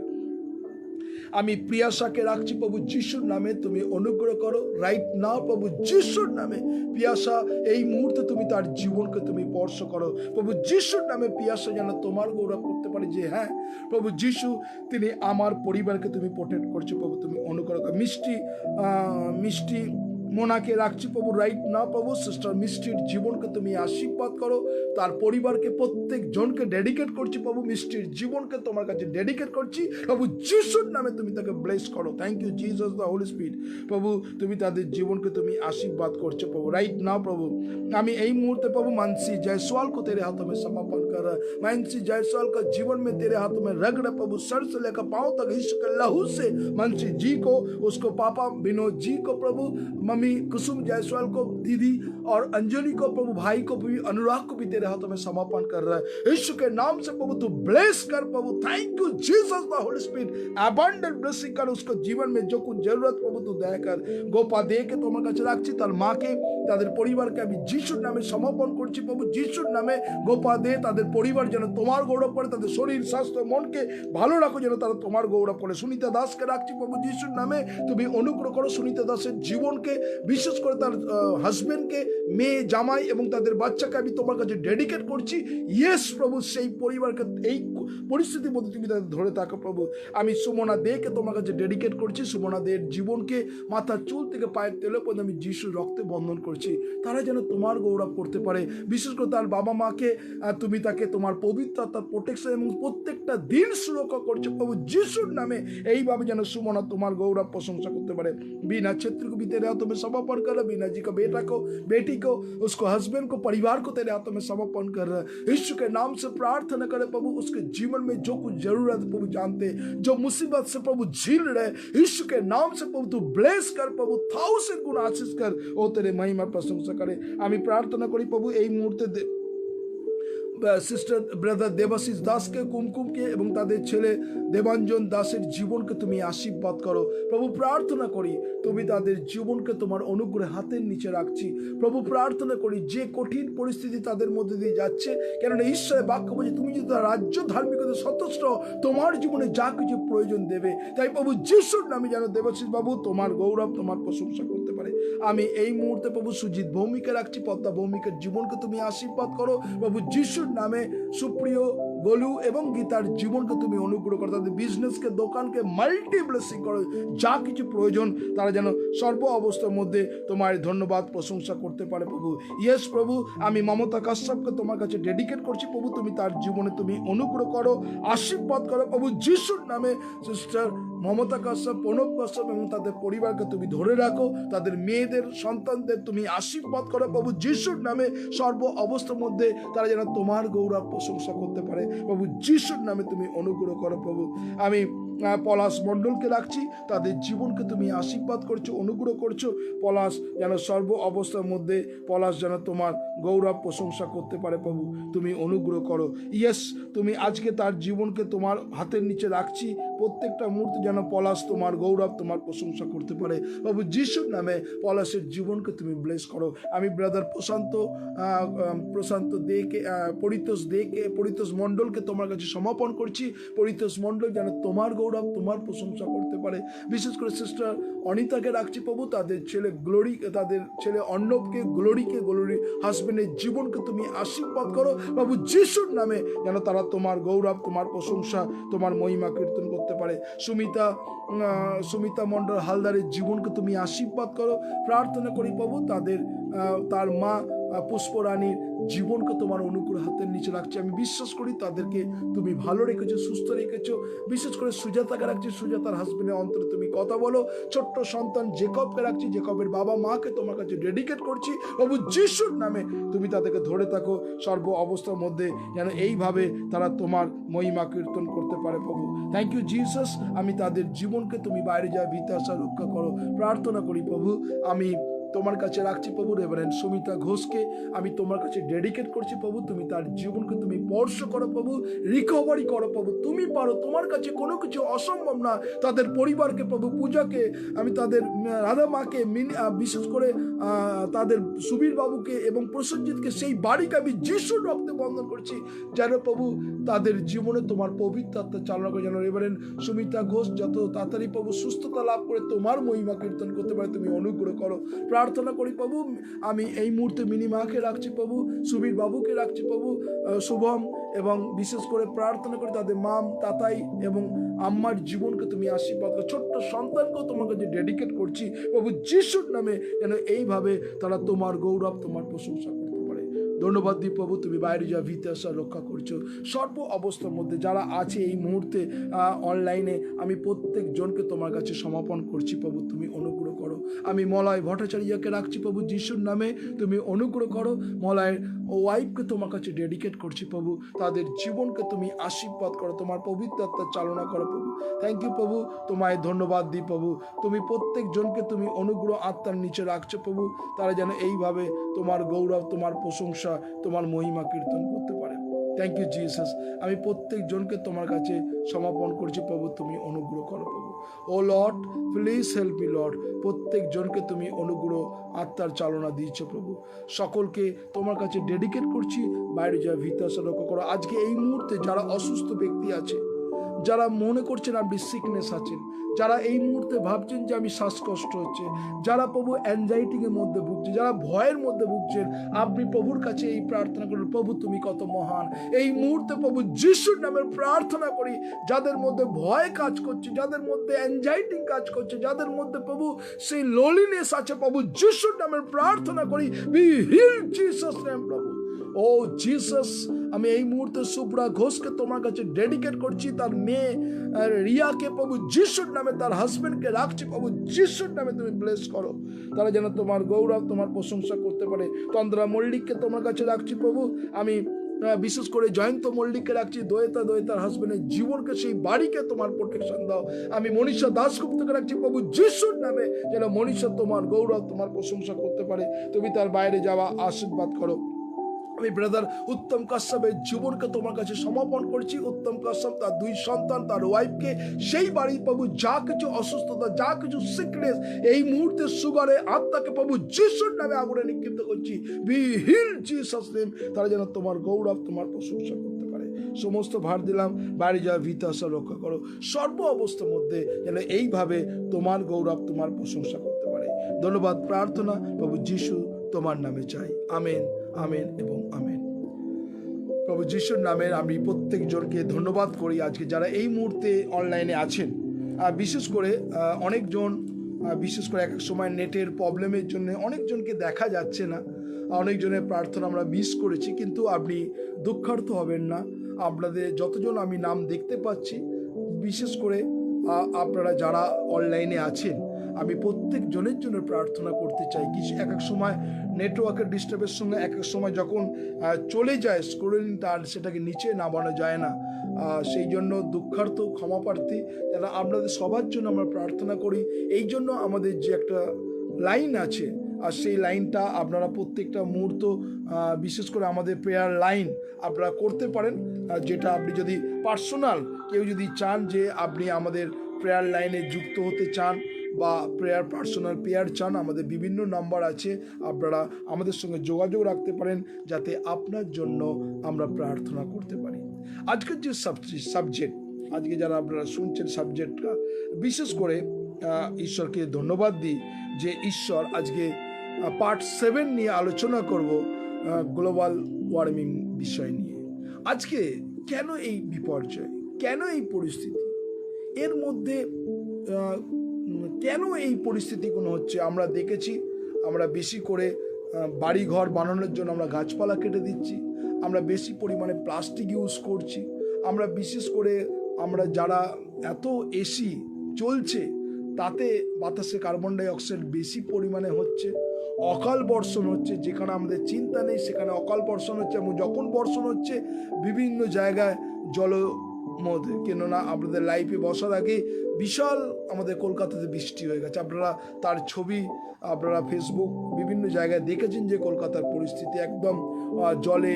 A: আমি প্রিয়াশাকে রাখছি প্রভু যিশুর নামে, তুমি অনুগ্রহ করো রাইট নাও প্রভু যিশুর নামে। প্রিয়াশা এই মুহূর্তে তুমি তার জীবনকে তুমি স্পর্শ করো প্রভু যিশুর নামে। প্রিয়াশা যেন তোমার গৌরব করতে পারে, যে হ্যাঁ প্রভু যিশু তিনি আমার পরিবারকে তুমি প্রোটেক্ট করছো প্রভু, তুমি অনুগ্রহ করো। মিষ্টি মোনাকে রাখছি প্রভু রাইট না প্রভু। সিস্টার মিষ্টির জীবনকে তুমি আশীর্বাদ করো, তার পরিবারকে প্রত্যেক জনকে ডেডিকেট করছি প্রভু। মিষ্টির জীবনকে তোমার কাছে ডেডিকেট করছি প্রভু যিশুর নামে, তুমি তাকে ব্লেস করো। Thank you Jesus the holy spirit প্রভু, তুমি তাদের জীবনকে তুমি আশীর্বাদ করছো প্রভু রাইট না প্রভু। আমি এই মুহূর্তে प्रभु मानसी जायसवाल को तेरे हाथों में समर्पण कर रहा है। मानसी जायसवाल का जीवन में तेरे हाथों में रग रहे प्रभु, सर से लेकर पांव तक यीशु के लहू से मानसी जी को, उसको पापा विनोद जी को प्रभु, मम्मी कुसुम जायसवाल को, दीदी और अंजलि को, प्रभु भाई को भी, अनुराग को भी तेरे हाथों में समर्पण कर रहा है। यीशु के नाम से प्रभु तू ब्लेस कर प्रभु। Thank you Jesus the holy spirit, abundant blessing कर उसको जीवन में जो कुछ जरूरत प्रभु तू दया कर। গোপা দেকে তোমার কাছে রাখছি, তার মাকে, তাদের পরিবারকে আমি যিশুর নামে সমর্পণ করছি প্রভু। যিশুর নামে গোপা দে তাদের পরিবার যেন তোমার গৌরব করে, তাদের শরীর স্বাস্থ্য মনকে ভালো রাখো যেন তারা তোমার গৌরব করে। সুনিতা দাসকে রাখছি প্রভু যিশুর নামে, তুমি অনুগ্রহ করো সুনিতা দাসের জীবনকে, বিশেষ করে তার হাজবেন্ডকে, মেয়ে জামাই এবং তাদের বাচ্চাকে আমি তোমার কাছে ডেডিকেট করছি। ইয়েস প্রভু, সেই পরিবারকে এই পরিস্থিতির মধ্যে তুমি তাদের ধরে থাকো প্রভু। আমি সুমনা দেকে তোমার কাছে ডেডিকেট করছি। সুমনা দের জীবনকে মাথার চুল থেকে পায়ের তেলে পর্যন্ত আমি যিশুর রক্তে বন্ধন করছি, তারা যেন তোমার গৌরব করতে পারে। বিশেষ করে তার বাবা মাকে তুমি তাকে তোমার পবিত্র তার প্রোটেকশন এবং প্রত্যেকটা দিন সুরক্ষা করছো প্রভু যিশুর नामे এইভাবে যেন সুমনা তোমার गौरव प्रशंसा करते पारे। बीना क्षेत्र को भी तेरे हाथों में समर्पण कर रहा, बीना जी का बेटा को, बेटी को, उसको हस्बैंड को, परिवार को तेरे हाथों में समर्पण कर रहा है। यीशु के नाम से प्रार्थना करे प्रभु, उसके जीवन में जो कुछ जरूरत प्रभु जानते, जो मुसीबत से प्रभु झील रहे, यीशु के नाम से प्रभु तू ब्लेस कर प्रभु, 1000 गुना आशीष कर, ओ तेरे महिमा प्रशंसा करे। आमी प्रार्थना करी प्रभु এই মুহূর্তে সিস্টার ব্রাদার দেবাশিস দাসকে, কুমকুমকে এবং তাদের ছেলে দেবাঞ্জন দাসের জীবনকে তুমি আশীর্বাদ করো প্রভু। প্রার্থনা করি তুমি তাদের জীবনকে তোমার অনুগ্রহে হাতের নিচে রাখছি প্রভু। প্রার্থনা করি যে কঠিন পরিস্থিতি তাদের মধ্যে দিয়ে যাচ্ছে, কেননা ঈশ্বরের বাক্য বলছে তুমি যদি তার রাজ্য ধার্মিকতা সন্তুষ্ট তোমার জীবনে যা কিছু প্রয়োজন দেবে। তাই প্রভু যিশুর নামে যেন দেবাশিস বাবু তোমার গৌরব, তোমার প্রশংসা করতে পারে। আমি এই মুহূর্তে প্রভু সুজিত ভৌমিকে রাখছি, পদ্মা ভৌমিকের জীবনকে তুমি আশীর্বাদ করো প্রভু যিশুর নামে। সুপ্রিয়, গোলু এবং গীতার জীবনকে তুমি অনুগ্রহ করো, তাদের বিজনেসকে, দোকানকে মাল্টি ব্লেসিং করো, যা কিছু প্রয়োজন তারা যেন সর্ব অবস্থার মধ্যে তোমার ধন্যবাদ প্রশংসা করতে পারে প্রভু। ইয়েস প্রভু, আমি মমতা কাশ্যপকে তোমার কাছে ডেডিকেট করছি প্রভু, তুমি তার জীবনে তুমি অনুগ্রহ করো, আশীর্বাদ করো প্রভু যিশুর নামে। সিস্টার মমতা কাশ্যপ, প্রণব কাশ্যপ এবং তাদের পরিবারকে তুমি ধরে রাখো, তাদের মেয়েদের, সন্তানদের তুমি আশীর্বাদ করো প্রভু যিশুর নামে। সর্ব অবস্থার মধ্যে তারা যেন তোমার গৌরব প্রশংসা করতে পারে প্রভু যিশুর নামে তুমি অনুগ্রহ করো প্রভু। আমি পলাশ মণ্ডলকে রাখছি, তাদের জীবনকে তুমি আশীর্বাদ করছো, অনুগ্রহ করছো। পলাশ যেন সর্ব অবস্থার মধ্যে পলাশ যেন তোমার গৌরব প্রশংসা করতে পারে প্রভু, তুমি অনুগ্রহ করো। ইয়েস, তুমি আজকে তার জীবনকে তোমার হাতের নিচে রাখছি, প্রত্যেকটা মুহূর্তে যেন পলাশ তোমার গৌরব, তোমার প্রশংসা করতে পারে প্রভু যিশুর নামে। পলাশের জীবনকে তুমি ব্লেস করো। আমি ব্রাদার প্রশান্ত দেকে, পরিতোষ মণ্ডলকে তোমার কাছে সমর্পণ করছি। পরিতোষ মণ্ডল যেন তোমার গৌরব, তোমার প্রশংসা করতে পারে। বিশেষ করে সিস্টার অনিতাকে রাখছি প্রভু, তাদের ছেলে গ্লোরি, তাদের ছেলে অর্ণবকে, গ্লোরিকে, গ্লোরির হাজবেন্ডের জীবনকে তুমি আশীর্বাদ করো প্রভু যিশুর নামে, যেন তারা তোমার গৌরব, তোমার প্রশংসা, তোমার মহিমা কীর্তন করতে পারে। সুমিতা মণ্ডল হালদারের জীবনকে তুমি আশীর্বাদ করো। প্রার্থনা করি প্রভু তার মা পুষ্পরানীর জীবনকে তোমার অনুগ্রহ হাতের নিচে রাখছি। আমি বিশ্বাস করি তাদেরকে তুমি ভালো রেখেছো, সুস্থ রেখেছো। বিশেষ করে সুজাতাকে রাখছি, সুজাতার হাজবেন্ডের অন্তরে তুমি কথা বলো। ছোট্ট সন্তান জেকবকে রাখছি, জেকবের বাবা মাকে তোমার কাছে ডেডিকেট করছি প্রভু যিশুর নামে। তুমি তাদেরকে ধরে থাকো সর্ব অবস্থার মধ্যে, যেন এইভাবে তারা তোমার মহিমা কীর্তন করতে পারে প্রভু। Thank you Jesus. আমি তাদের জীবনকে তুমি বাইরে যায় ভিতরে আসা রক্ষা করো, প্রার্থনা করি প্রভু। আমি তোমার কাছে রাখছি প্রভু রেভারেন্ড সুমিতা ঘোষকে, আমি তোমার কাছে ডেডিকেট করছি প্রভু। তুমি তার জীবনকে তুমি স্পর্শ করো প্রভু, রিকভারি করো প্রভু, তুমি পারো, তোমার কাছে কোনো কিছু অসম্ভব না। তাদের পরিবারকে প্রভু, পূজাকে, আমি তাদের রাধা মাকে, বিশেষ করে তাদের সুবীর বাবুকে এবং প্রসেনজিৎকে, সেই বাড়িকে আমি যিশুর রক্তে বন্ধন করছি, যেন প্রভু তাদের জীবনে তোমার পবিত্র আত্মা চালনা করে, যেন রেভারেন্ড সুমিতা ঘোষ যত তাড়াতাড়ি প্রভু সুস্থতা লাভ করে তোমার মহিমা কীর্তন করতে পারে, তুমি অনুগ্রহ করো। প্রার্থনা করি প্রভু, আমি এই মুহূর্তে মিনিমাকে রাখছি প্রভু, সুবীর বাবুকে রাখছি প্রভু, শুভম, এবং বিশেষ করে প্রার্থনা করি তাদের মাম, তাতাই এবং আম্মার জীবনকে তুমি আশীর্বাদ করো। ছোট্ট সন্তানকেও তোমার কাছে ডেডিকেট করছি প্রভু যিশুর নামে, যেন এইভাবে তারা তোমার গৌরব, তোমার প্রশংসা করতে পারে। ধন্যবাদ দিই প্রভু, তুমি বাইরে যা ভিতর রক্ষা করছো সর্ব অবস্থার মধ্যে যারা আছে এই মুহূর্তে অনলাইনে, আমি প্রত্যেক জনকে তোমার কাছে সমাপন করছি প্রভু, তুমি অনুগ্রহ করো। আমি মলয় ভট্টাচার্যকে রাখছি প্রভু যিশুর নামে, তুমি অনুগ্রহ করো। মলয়ের ওয়াইফকে তোমার কাছে ডেডিকেট করছি প্রভু, তাদের জীবনকে তুমি আশীর্বাদ করো, তোমার পবিত্র আত্মার চালনা করো প্রভু। থ্যাংক ইউ প্রভু, তোমায় ধন্যবাদ দিই প্রভু, তুমি প্রত্যেক জনকে তুমি অনুগ্রহ আত্মার নিচে রাখছো প্রভু, তারা যেন এইভাবে তোমার গৌরব, তোমার প্রশংসা, তোমার মহিমা কীর্তন করতে পারে। থ্যাংক ইউ জিসাস, আমি প্রত্যেক জনকে তোমার কাছে সমাপন করছি প্রভু, তুমি অনুগ্রহ করো প্রভু। O Lord please help me Lord, প্রত্যেক জনকে তুমি অনুগ্রহ আত্মার চালনা দিয়েছো প্রভু, সকলকে তোমার কাছে ডেডিকেট করছি। বাইরে যা ভিতর লক্ষ্য করো, আজকে এই মুহূর্তে যারা অসুস্থ ব্যক্তি আছে, যারা মনে করছেন আপনি সিকনেস আছেন, যারা এই মুহূর্তে ভাবছেন যে আমি শ্বাসকষ্ট হচ্ছে, যারা প্রভু অ্যাংজাইটির মধ্যে ভুগছে, যারা ভয়ের মধ্যে ভুগছেন, আপনি প্রভুর কাছে এই প্রার্থনা করুন, প্রভু তুমি কত মহান। এই মুহূর্তে প্রভু যিশুর নামে প্রার্থনা করি, যাদের মধ্যে ভয় কাজ করছে, যাদের মধ্যে অ্যাংজাইটি কাজ করছে, যাদের মধ্যে প্রভু সেই লোলিনেস আছে, প্রভু যিশুর নামে প্রার্থনা করি, বি হিল জিসাস নেম প্রভু। ও জিসাস, আমি এই মুহূর্তে সুব্রা ঘোষকে তোমার কাছে ডেডিকেট করছি, তার মেয়ে রিয়াকে প্রভু যিশুর নামে, তার হাজবেন্ডকে রাখছি প্রভু যিশুর নামে, তুমি ব্লেস করো, তারা যেন তোমার গৌরব, তোমার প্রশংসা করতে পারে। তন্দ্রা মল্লিককে তোমার কাছে রাখছি প্রভু, আমি বিশেষ করে জয়ন্ত মল্লিককে রাখছি, দোয়েতার হাজবেন্ডের জীবনকে, সেই বাড়িকে তোমার প্রোটেকশন দাও। আমি মনীষা দাসগুপ্তকে রাখছি প্রভু যিশুর নামে, যেন মনীষা তোমার গৌরব, তোমার প্রশংসা করতে পারে, তুমি তার বাইরে যাওয়া আশীর্বাদ করো। আমি ব্রাদার উত্তম কাশ্যপের জীবনকে তোমার কাছে সমাপন করছি। উত্তম কাশ্যপ তার 2 সন্তান, তার ওয়াইফকে, সেই বাড়ি প্রভু যা কিছু অসুস্থতা, যা কিছু সিকনেস, এই মুহূর্তে সুগারে আত্মাকে প্রভু যিশুর নামে আগুনে নিক্ষিপ্ত করছি, বি হিল জিসাস নেম, তারা যেন তোমার গৌরব, তোমার প্রশংসা করতে পারে। সমস্ত ভার দিলাম, বাইরে যাওয়া ভিতাসা রক্ষা করো, সর্ব অবস্থার মধ্যে যেন এইভাবে তোমার গৌরব, তোমার প্রশংসা করতে পারে। ধন্যবাদ প্রার্থনা প্রভু যিশু তোমার নামে চাই, আমেন, আমেন এবং আমেন। প্রভু যিশুর নামে আমি প্রত্যেক জনকে ধন্যবাদ করি আজকে যারা এই মুহূর্তে অনলাইনে আছেন। বিশেষ করে অনেকজন, বিশেষ করে এক এক সময় নেটের প্রবলেমের জন্য অনেকজনকে দেখা যাচ্ছে না, অনেকজনের প্রার্থনা আমরা মিস করেছি, কিন্তু আপনি দুঃখার্থ হবেন না। আপনাদের যতজন আমি নাম দেখতে পাচ্ছি, বিশেষ করে আপনারা যারা অনলাইনে আছেন, আমি প্রত্যেক জনের জন্য প্রার্থনা করতে চাই। কিছু এক এক সময় নেটওয়ার্কের ডিস্টার্বের সঙ্গে এক এক সময় যখন চলে যায় স্ক্রলিং, তার সেটাকে নিচে নামানো যায় না, সেই জন্য দুঃখার্থ, ক্ষমাপ্রার্থী। যেন আপনাদের সবার জন্য আমরা প্রার্থনা করি। এই জন্য আমাদের যে একটা লাইন আছে, আর সেই লাইনটা আপনারা প্রত্যেকটা মুহূর্ত, বিশেষ করে আমাদের প্রেয়ার লাইন আপনারা করতে পারেন, যেটা আপনি যদি পার্সোনাল কেউ যদি চান যে আপনি আমাদের প্রেয়ার লাইনে যুক্ত হতে চান বা পার্সোনাল প্রেয়ার চান, আমাদের বিভিন্ন নাম্বার আছে, আপনারা আমাদের সঙ্গে যোগাযোগ রাখতে পারেন, যাতে আপনার জন্য আমরা প্রার্থনা করতে পারি। আজকের যে সাবজেক্ট, আজকে যারা আপনারা শুনছেন সাবজেক্টটা, বিশেষ করে ঈশ্বরকে ধন্যবাদ দিই যে ঈশ্বর আজকে পার্ট 7 নিয়ে আলোচনা করব, গ্লোবাল ওয়ার্মিং বিষয় নিয়ে। আজকে কেন এই বিপর্যয়, কেন এই পরিস্থিতি, এর মধ্যে কেন এই পরিস্থিতিগুলো হচ্ছে? আমরা দেখেছি, আমরা বেশি করে বাড়িঘর বানানোর জন্য আমরা গাছপালা কেটে দিচ্ছি, আমরা বেশি পরিমাণে প্লাস্টিক ইউজ করছি, আমরা বিশেষ করে আমরা যারা এত এসি চলছে, তাতে বাতাসে কার্বন ডাই অক্সাইড বেশি পরিমাণে হচ্ছে, অকাল বর্ষণ হচ্ছে, যেখানে আমাদের চিন্তা নেই সেখানে অকাল বর্ষণ হচ্ছে, এবং যখন বর্ষণ হচ্ছে বিভিন্ন জায়গায় মধ্যে, কেননা আপনাদের লাইফে বসার আগে বিশাল আমাদের কলকাতাতে বৃষ্টি হয়ে গেছে, আপনারা তার ছবি আপনারা ফেসবুক বিভিন্ন জায়গায় দেখেছেন যে কলকাতার পরিস্থিতি একদম জলে,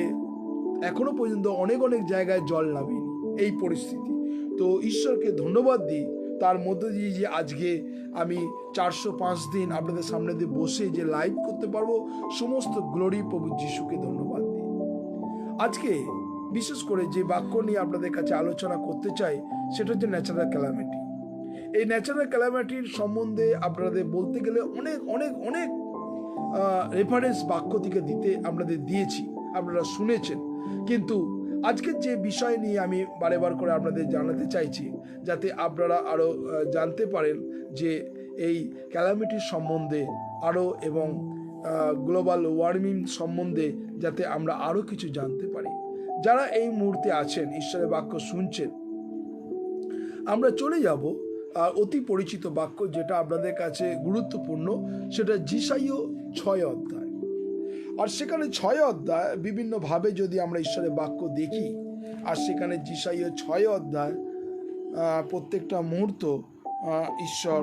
A: এখনো পর্যন্ত অনেক জায়গায় জল নামেনি, এই পরিস্থিতি। তো ঈশ্বরকে ধন্যবাদ দিই, তার মধ্যে দিয়ে যে আজকে আমি 405 দিন আপনাদের সামনে দিয়ে বসে যে লাইভ করতে পারবো, সমস্ত গ্লোরি প্রভু যিশুকে ধন্যবাদ দিই। আজকে বিশেষ করে যে বাক্য নিয়ে আপনাদের কাছে আলোচনা করতে চাই, সেটা হচ্ছে ন্যাচারাল ক্যালামিটি। এই ন্যাচারাল ক্যালামিটির সম্বন্ধে আপনাদের বলতে গেলে অনেক রেফারেন্স বাক্য থেকে আপনাদের দিয়েছি, আপনারা শুনেছেন, কিন্তু আজকের যে বিষয় নিয়ে আমি বারেবার করে আপনাদের জানাতে চাইছি, যাতে আপনারা আরও জানতে পারেন যে এই ক্যালামিটির সম্বন্ধে আরও, এবং গ্লোবাল ওয়ার্মিং সম্বন্ধে যাতে আমরা আরও কিছু জানতে পারি। যারা এই মুহূর্তে আছেন ঈশ্বরের বাক্য শুনছেন, আমরা চলে যাব অতি পরিচিত বাক্য যেটা আপনাদের কাছে গুরুত্বপূর্ণ, সেটা যিশাইয় 6 অধ্যায়। আর সেখানে 6 অধ্যায় বিভিন্নভাবে যদি আমরা ঈশ্বরের বাক্য দেখি, আর সেখানে যিশাইয় 6 অধ্যায় প্রত্যেকটা মুহূর্ত ঈশ্বর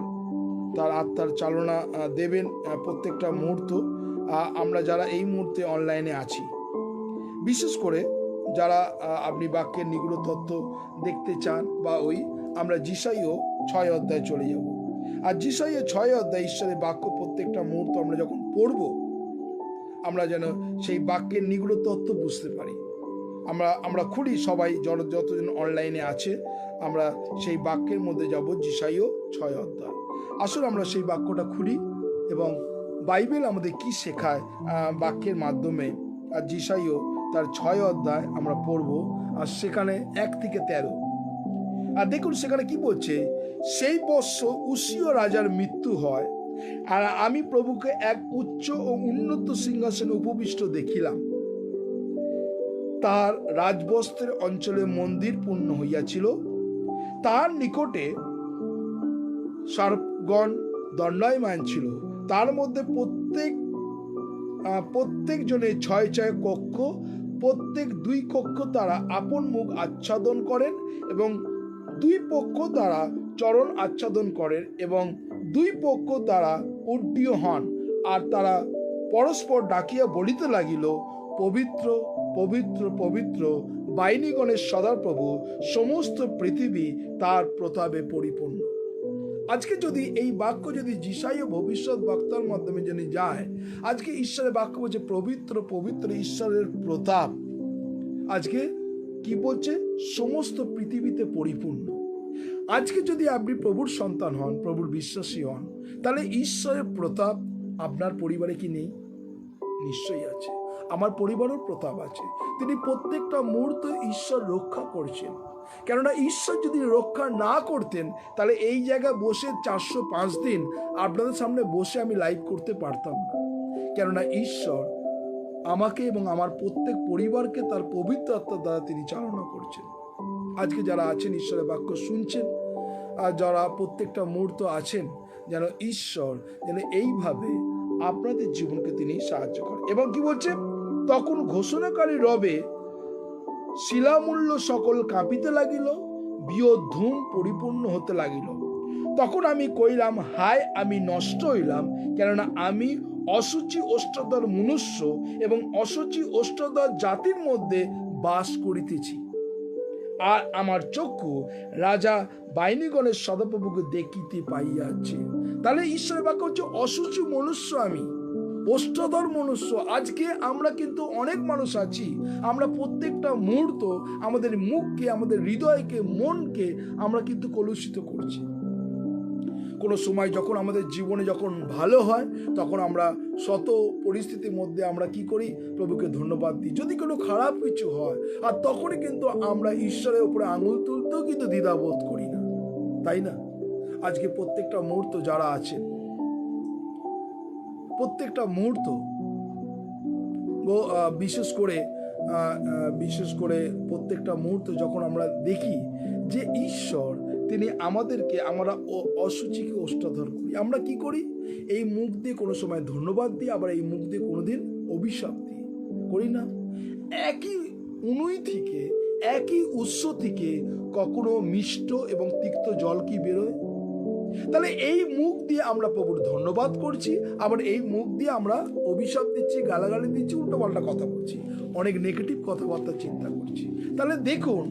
A: তার আত্মার চালনা দেবেন। প্রত্যেকটা মুহূর্ত আমরা যারা এই মুহূর্তে অনলাইনে আছি, বিশেষ করে যারা আপনি বাক্যের নিগুড় তত্ত্ব দেখতে চান, বা আমরা যিশাইয় 6 অধ্যায় চলে যাব। আর যিশাইয় 6 অধ্যায় ঈশ্বরের বাক্য প্রত্যেকটা মুহূর্ত আমরা যখন পড়ব, আমরা যেন সেই বাক্যের নিগুড় তত্ত্ব বুঝতে পারি। আমরা খুলি সবাই, যতজন অনলাইনে আছে, আমরা সেই বাক্যের মধ্যে যাব। যিশাইয় 6 অধ্যায়। আসলে আমরা সেই বাক্যটা খুলি এবং বাইবেল আমাদের কি শেখায় বাক্যের মাধ্যমে। আর যিশাইয় তার 6 অধ্যায় আমরা পড়ব, আর সেখানে 1 থেকে 13। আর দেখুন সেখানে কি বলছে, সেই বৎসর উশীয় রাজার মৃত্যু হয়, আর আমি প্রভুকে এক উচ্চ ও উন্নত সিংহাসনে উপবিষ্ট দেখিলাম। তার রাজবস্ত্রের অঞ্চলে মন্দির পূর্ণ হইয়াছিল, তার নিকটে সার্পগণ দণ্ডায়মান ছিল। তার মধ্যে প্রত্যেক জনের 6 কক্ষ, প্রত্যেক 2 কক্ষ তারা আপন মুখ আচ্ছাদন করেন এবং 2 পক্ষ দ্বারা চরণ আচ্ছাদন করেন, এবং 2 পক্ষ দ্বারা উড্ডীয় হন। আর তারা পরস্পর ডাকিয়া বলিতে লাগিল, পবিত্র পবিত্র পবিত্র বাহিনীগণের সদাপ্রভু, সমস্ত পৃথিবী তার প্রতাপে পরিপূর্ণ। আজকে যদি এই বাক্য যদি যিশাইয় ভবিষ্যৎ বক্তার মাধ্যমে যদি যায়, আজকে ঈশ্বরের বাক্য বলছে পবিত্র পবিত্র ঈশ্বরের প্রতাপ। আজকে কি বলছে, সমস্ত পৃথিবীতে পরিপূর্ণ। আজকে যদি আপনি প্রভুর সন্তান হন, প্রভুর বিশ্বাসী হন, তাহলে ঈশ্বরের প্রতাপ আপনার পরিবারে কি নেই? নিশ্চয়ই আছে। আমার পরিবারের প্রতাপ আছে। তিনি প্রত্যেকটা মুহূর্ত ঈশ্বর রক্ষা করছেন। কেননা ঈশ্বর যদি রক্ষা না করতেন, তাহলে এই জায়গায় বসে 405 দিন আপনাদের সামনে বসে আমি লাইভ করতে পারতাম না। কেননা ঈশ্বর আমাকে এবং আমার প্রত্যেক পরিবারকে তার পবিত্র আত্মার দ্বারা তিনি চালনা করছেন। আজকে যারা আছেন ঈশ্বরের বাক্য শুনছেন, আর যারা প্রত্যেকটা মুহূর্ত আছেন, যেন ঈশ্বর যেন এইভাবে আপনাদের জীবনকে তিনি সাহায্য করেন। এবং কি বলছে, তখন ঘোষণাকারী রবে শিলামূল্য সকল কাঁপিতে লাগিল, বিয়র ধূম পরিপূর্ণ হতে লাগিল। তখন আমি কইলাম, হায় আমি নষ্ট হইলাম, কেননা আমি অসুচি অষ্টাদর মনুষ্য এবং অসুচি অষ্টাদর জাতির মধ্যে বাস করিতেছি। আর আমার চক্ষু রাজা বাহিনীগণের সদাপ্রভুকে দেখিতে পাইয়াছে। তাহলে ঈশ্বরের বাক্য হচ্ছে অসুচি মনুষ্য, আমি অষ্টাদর মনুষ্য। আজকে আমরা কিন্তু অনেক মানুষ আছি, আমরা প্রত্যেকটা মুহূর্ত আমাদের মুখকে, আমাদের হৃদয়কে, মনকে আমরা কিন্তু কলুষিত করছি। কোনো সময় যখন আমাদের জীবনে যখন ভালো হয়, তখন আমরা শত পরিস্থিতির মধ্যে আমরা কি করি, প্রভুকে ধন্যবাদ দিই। যদি কোনো খারাপ কিছু হয়, আর তখনই কিন্তু আমরা ঈশ্বরের উপরে আঙুল তুলতেও কিন্তু দ্বিধাবোধ করি না, তাই না? আজকে প্রত্যেকটা মুহূর্ত যারা আছেন, প্রত্যেকটা মুহূর্ত বিশেষ করে প্রত্যেকটা মুহূর্ত যখন আমরা দেখি যে ঈশ্বর তিনি আমাদেরকে, আমরা অসুচিকে অষ্টাধর করি, আমরা কি করি, এই মুখ দিয়ে কোনো সময় ধন্যবাদ দিই, আবার এই মুখ দিয়ে কোনোদিন অভিশাপ দিই, করি না? একই উনুই থেকে, একই উৎস থেকে কখনো মিষ্ট এবং তিক্ত জল কি বেরোয়? তাহলে এই মুখ দিয়ে আমরা প্রভুর ধন্যবাদ করছি, আবার এই মুখ দিয়ে আমরা অভিশাপ দিচ্ছি, গালাগালি দিচ্ছি, উল্টোপাল্টা কথা বলছি, অনেক নেগেটিভ কথাবার্তা চিন্তা করছি। তাহলে দেখুন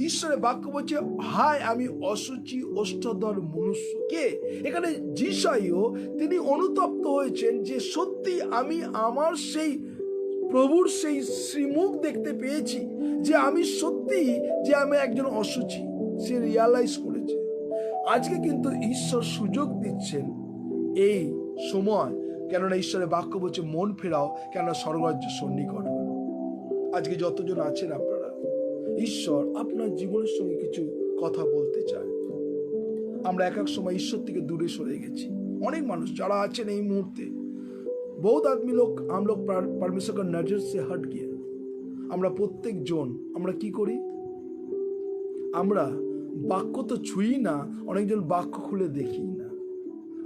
A: ঈশ্বরের বাক্য বলছে, হায় আমি অসুচি অষ্টাদর মনুষ্য। কে? এখানে যিশাইও তিনি অনুতপ্ত হয়েছেন যে সত্যি আমি আমার সেই প্রভুর সেই শ্রীমুখ দেখতে পেয়েছি, যে আমি সত্যি যে আমি একজন অসুচি, সে রিয়ালাইজ করেছে। আজকে কিন্তু ঈশ্বর সুযোগ দিচ্ছেন এই সময়, কেননা ঈশ্বরের বাক্য বলছে মন ফেরাও, কেননা স্বর্গরাজ্য সন্নিকট হল। আজকে যতজন আছেন আপনারা, ঈশ্বর আপনার জীবনের সঙ্গে কিছু কথা বলতে চায়। আমরা এক এক সময় ঈশ্বর থেকে দূরে সরে গেছি। অনেক মানুষ যারা আছেন এই মুহূর্তে बहुत आदमी लोग हम लोग परमेश्वर का नजर से हट गए। আমরা প্রত্যেকজন আমরা কি করি, আমরা বাক্য তো ছুঁই না, অনেকজন বাক্য খুলে দেখি না।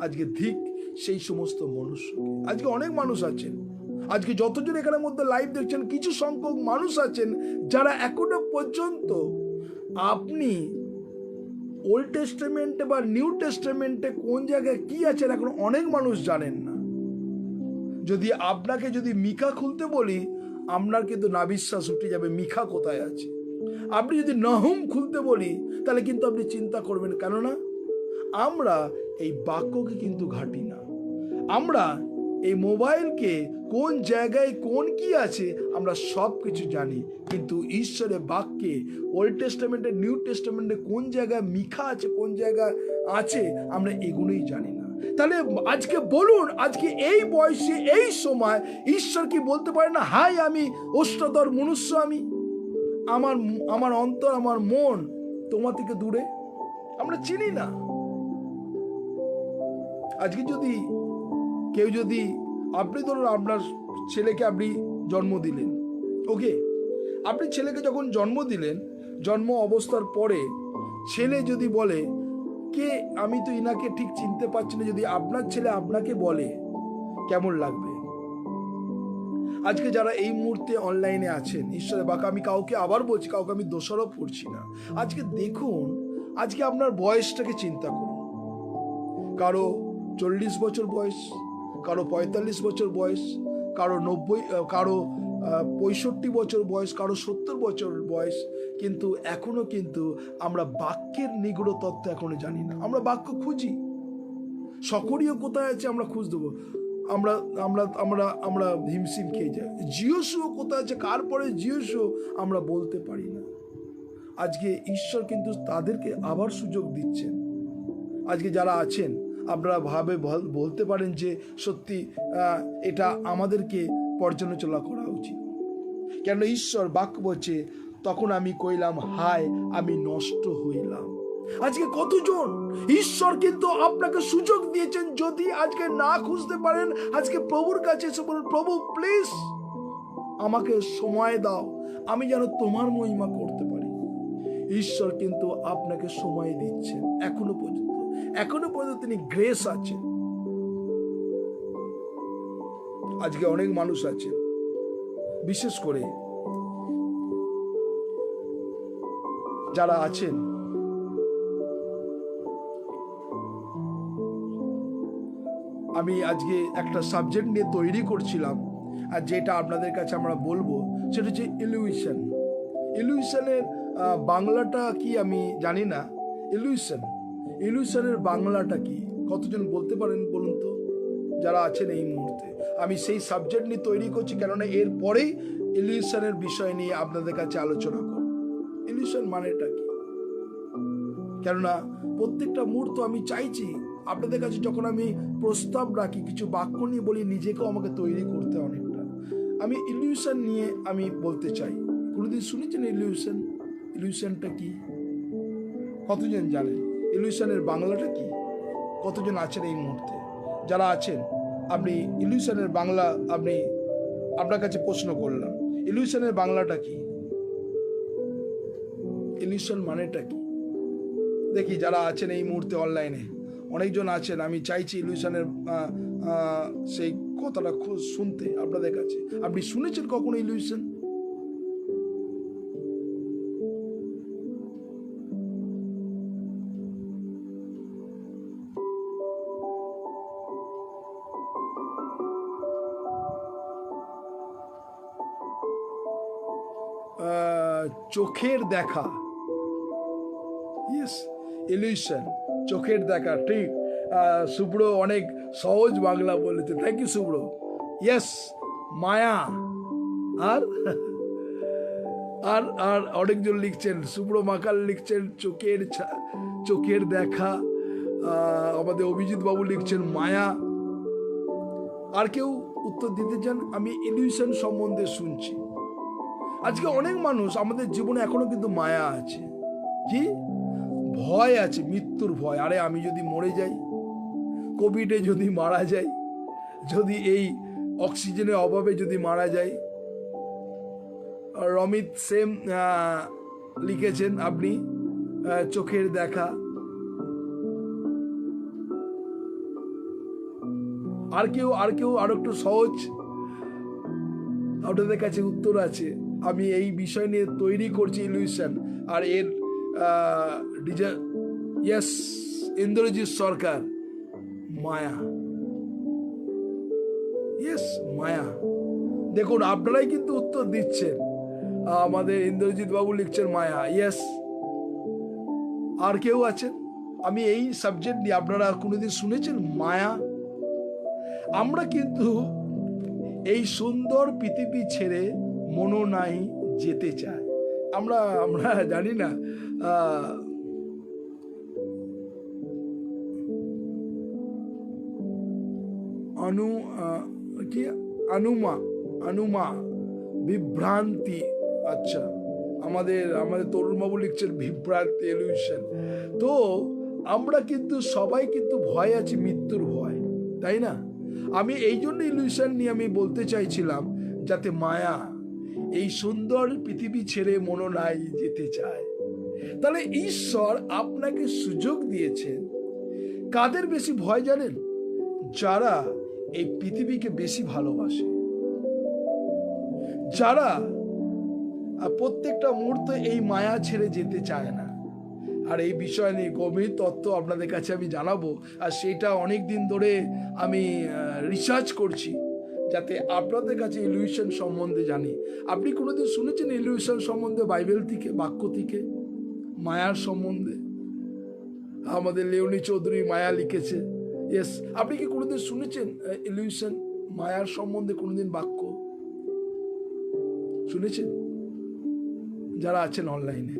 A: আজকে ঠিক সেই সমস্ত মানুষকে, আজকে অনেক মানুষ আছেন, আজকে যতজন এখানের মধ্যে লাইভ দেখছেন, কিছু সংখ্যক মানুষ আছেন যারা এখনো পর্যন্ত আপনি ওল্ড টেস্টামেন্টে বা নিউ টেস্টামেন্টে কোন জায়গায় কি আছেন এখন অনেক মানুষ জানেন না। যদি আপনাকে যদি মিকা খুলতে বলি, আপনার কিন্তু নাবিশ্বাস উঠে যাবে মিকা কোথায় আছে। আপনি যদি নাহুম খুলতে বলি তাহলে কিন্তু আপনি চিন্তা করবেন, কেননা আমরা এই বাক্যকে কিন্তু ঘাঁটি না। আমরা এই মোবাইলকে কোন জায়গায় কোন কি আছে আমরা সব কিছু জানি, কিন্তু ঈশ্বরের বাক্যে ওল্ড টেস্টামেন্টে নিউ টেস্টামেন্টে কোন জায়গায় মিখা আছে কোন জায়গায় আছে আমরা এগুলোই জানি না। তাহলে আজকে বলুন, আজকে এই বয়সে এই সময় ঈশ্বর কি বলতে পারে না, হাই আমি অষ্টাদর মনুষ্য, আমি আমার অন্তর আমার মন তোমার থেকে দূরে, আমরা চিনি না। আজকে যদি কেউ যদি আপনি ধরুন আপনার ছেলেকে আপনি জন্ম দিলেন, ওকে, আপনি ছেলেকে যখন জন্ম দিলেন, জন্ম অবস্থার পরে ছেলে যদি বলে কে আমি তো ইনাকে ঠিক চিনতে পারছি না, যদি আপনার ছেলে আপনাকে বলে কেমন লাগবে? আজকে যারা এই মুহূর্তে অনলাইনে আছেন, ঈশ্বরের বাক্য আমি কাউকে আবার বলছি, কাউকে আমি দোষারোপ করছি না। আজকে দেখুন, আজকে আপনার বয়সটাকে চিন্তা করুন। কারো 40 বছর বয়স, কারো 45 বছর বয়স, কারো 90, কারো 65 বছর বয়স, কারো 70 বছর বয়স, কিন্তু এখনো কিন্তু আমরা বাক্যের নিগূঢ় তত্ত্ব এখনো জানি না। আমরা বাক্য খুঁজি, সকরীয় কোথায় আছে আমরা খুঁজ দেবো, আমরা আমরা আমরা আমরা হিমশিম খেয়ে যাই। জিওসুও কোথায় আছে, কার পরে জিওসুও আমরা বলতে পারি না। আজকে ঈশ্বর কিন্তু তাদেরকে আবার সুযোগ দিচ্ছেন। আজকে যারা আছেন আপনারা বলতে পারেন যে সত্যি এটা আমাদেরকে পর্যালোচনা করা উচিত, কেন ঈশ্বর বাক্য বলছে তখন আমি কইলাম হায় আমি নষ্ট হইলাম। আজকে কতজন ঈশ্বর কিন্তু আপনাকে সুযোগ দিয়েছেন, যদি আজকে না খুঁজতে পারেন আজকে প্রভুর কাছে এসে বলুন, প্রভু প্লিজ আমাকে সময় দাও, আমি যেন তোমার মহিমা করতে পারি। ঈশ্বর কিন্তু আপনাকে সময় দিচ্ছেন, এখনো পর্যন্ত তিনি গ্রেস আছেন। আজকে অনেক মানুষ আছে, বিশেষ করে যারা আছেন আমি আজকে একটা সাবজেক্ট নিয়ে তৈরি করছিলাম, আর যেটা আপনাদের কাছে আমরা বলবো সেটা হচ্ছে ইলিউশনের বাংলাটা কি আমি জানি না। ইলিউশনের বাংলাটা কি কতজন বলতে পারেন বলুন তো, যারা আছেন এই মুহূর্তে? আমি সেই সাবজেক্ট নিয়ে তৈরি করছি, কেননা এর পরেই ইলিউশনের বিষয় নিয়ে আপনাদের কাছে আলোচনা করব। ইলিউশন মানেটা কি? কেননা প্রত্যেকটা মুহূর্ত আমি চাইছি আপনাদের কাছে যখন আমি প্রস্তাব রাখি, কিছু বাক্য নিয়ে বলি, নিজেকেও আমাকে তৈরি করতে অনেকটা। আমি ইলিউশন নিয়ে আমি বলতে চাই। কোনোদিন শুনেছেন ইলিউশনটা কি? কতজন জানেন ইলিউশনের বাংলাটা কি? কতজন আছেন এই মুহূর্তে? যারা আছেন আপনি ইলিউশনের বাংলা, আপনি আপনার কাছে প্রশ্ন করলাম, ইলিউশনের বাংলাটা কি? ইলিউশন মানেটা কি? দেখি যারা আছেন এই মুহূর্তে অনলাইনে অনেকজন আছেন, আমি চাইছি ইলিউশনের সেই কথাটা শুনতে আপনাদের কাছে। আপনি শুনেছেন কখনো ইলিউশন? চোখের দেখা, ইয়েস, ইলিউশন, চোখের দেখা, ঠিক। শুভ্র অনেক সহজ বাংলা বলেছে, থ্যাংক ইউ শুভ্র। ইয়েস, মায়া। আর আর আর অনেকজন লিখছেন, শুভ্র মাকাল লিখছেন চোখের দেখা, আমাদের অভিজিৎ বাবু লিখছেন মায়া। আর কেউ উত্তর দিতে চান? আমি ইলিউশন সম্বন্ধে শুনছি। আজকে অনেক মানুষ আমাদের জীবনে এখনো কিন্তু মায়া আছে, কি ভয় আছে, মৃত্যুর ভয়। আরে আমি যদি মরে যাই, কোভিডে যদি মারা যাই, যদি এই অক্সিজেনের অভাবে যদি মারা যায়। আর রমিত সেম লিখেছেন আপনি, চোখের দেখা। আর কেউ আর একটু সহজ আপনাদের কাছে উত্তর আছে? আমি এই বিষয় নিয়ে তৈরি করছি ইলিউশন, আর এর ইয়েস, ইন্দ্রজিৎ সরকার, মায়া। ইয়েস, মায়া। দেখুন আপনারাই কিন্তু উত্তর দিচ্ছেন। আমাদের ইন্দ্রজিৎ বাবু লিখছেন মায়া। ইয়েস। আর কেউ আছেন? আমি এই সাবজেক্ট নিয়ে, আপনারা কোনোদিন শুনেছেন মায়া? আমরা কিন্তু এই সুন্দর পৃথিবী ছেড়ে মনো নাই যেতে চাই। আমরা জানি না অনুমা বিভ্রান্তি। আচ্ছা, আমাদের তরুণবাবু লিখছেন বিভ্রান্তি, ইলিউশন। তো আমরা কিন্তু সবাই কিন্তু ভয় আছে, মৃত্যুর ভয়, তাই না? আমি এই জন্য ইলিউশন নিয়ে আমি বলতে চাইছিলাম, যাতে মায়া এই সুন্দর পৃথিবী ছেড়ে মনো নাই যেতে চায়। তাহলে ঈশ্বর আপনাকে সুযোগ দিয়েছেন। কাদের বেশি ভয় জানেন? যারা এই পৃথিবীকে বেশি ভালোবাসে, যারা প্রত্যেকটা মুহূর্তে এই মায়া ছেড়ে যেতে চায় না। আর এই বিষয় নিয়ে গভীর তত্ত্ব আপনাদের কাছে আমি জানাবো, আর সেটা অনেক দিন ধরে আমি রিসার্চ করছি, যাতে আপনাদের কাছে ইলিউশন সম্বন্ধে জানি। আপনি কোনোদিন শুনেছেন ইলিউশন সম্বন্ধে বাইবেল থেকে, বাক্য থেকে, মায়ার সম্বন্ধে? আমাদের লেওনি চৌধুরী মায়া লিখেছে। ইয়েস, আপনি কি কোনোদিন শুনেছেন ইলিউশন, মায়ার সম্বন্ধে কোনোদিন বাক্য শুনেছেন? যারা আছেন অনলাইনে,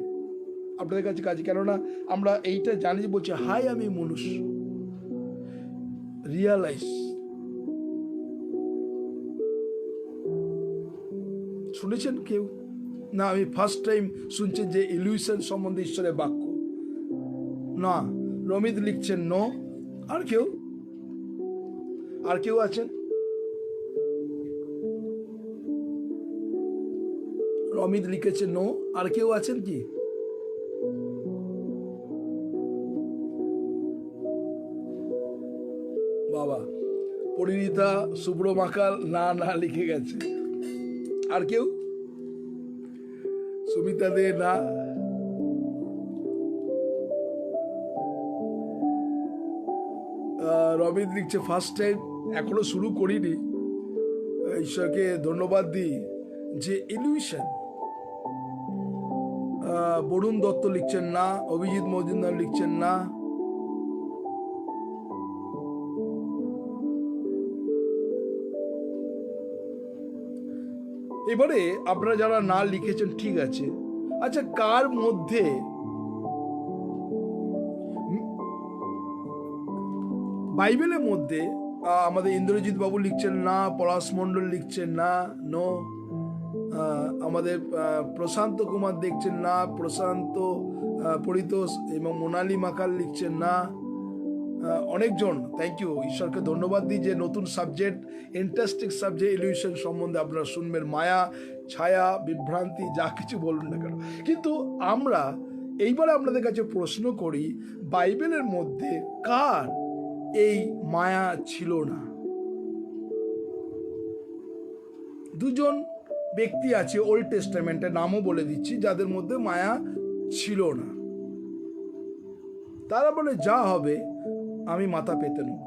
A: আপনাদের কাছে কাজ, কেননা আমরা এইটা জানি, বলছি হাই আমি মনুষ্য, রিয়ালাইজ। শুনেছেন কেউ? না, আমি ফার্স্ট টাইম শুনছেন যে ইলিউশন সম্বন্ধে ঈশ্বরের বাক্য? না, রমিত লিখছেন নো। আর কেউ আছেন? রমিত লিখেছে নো। আর কেউ আছেন কি? বাবা, পরিণীতা, শুভ্র মাকাল না লিখে গেছে। আর কেউ? সুমিতা দে না। রবিন লিখছে ফার্স্ট টাইম, এখনো শুরু করিনি। ঈশ্বরকে ধন্যবাদ দিই যে ইলিউশন। বরুণ দত্ত লিখছেন না, অভিজিৎ মজুমদার লিখছেন না। এবারে আপনারা যারা না লিখেছেন ঠিক আছে। আচ্ছা, কার মধ্যে বাইবেলের মধ্যে আমাদের ইন্দ্রজিৎ বাবু লিখছেন না, পলাশ মণ্ডল লিখছেন না, নো। আমাদের প্রশান্ত কুমার দেখছেন না, প্রশান্ত পরিতোষ এবং মোনালি মাকাল লিখছেন না। অনেকজন, থ্যাংক ইউ। ঈশ্বরকে ধন্যবাদ দিই যে নতুন সাবজেক্ট, ইন্টারেস্টিং সাবজেক্ট ইলিউশন সম্বন্ধে আপনারা শুনবেন। মায়া, ছায়া, বিভ্রান্তি, যা কিছু বলুন না কেন। কিন্তু আমরা এইবারে আপনাদের কাছে প্রশ্ন করি, বাইবেলের মধ্যে কার এই মায়া ছিল না? দুজন ব্যক্তি আছে ওল্ড টেস্টামেন্টের, নামও বলে দিচ্ছি, যাদের মধ্যে মায়া ছিল না। তারা বলে যা হবে আমি মাথা পেতে নেব।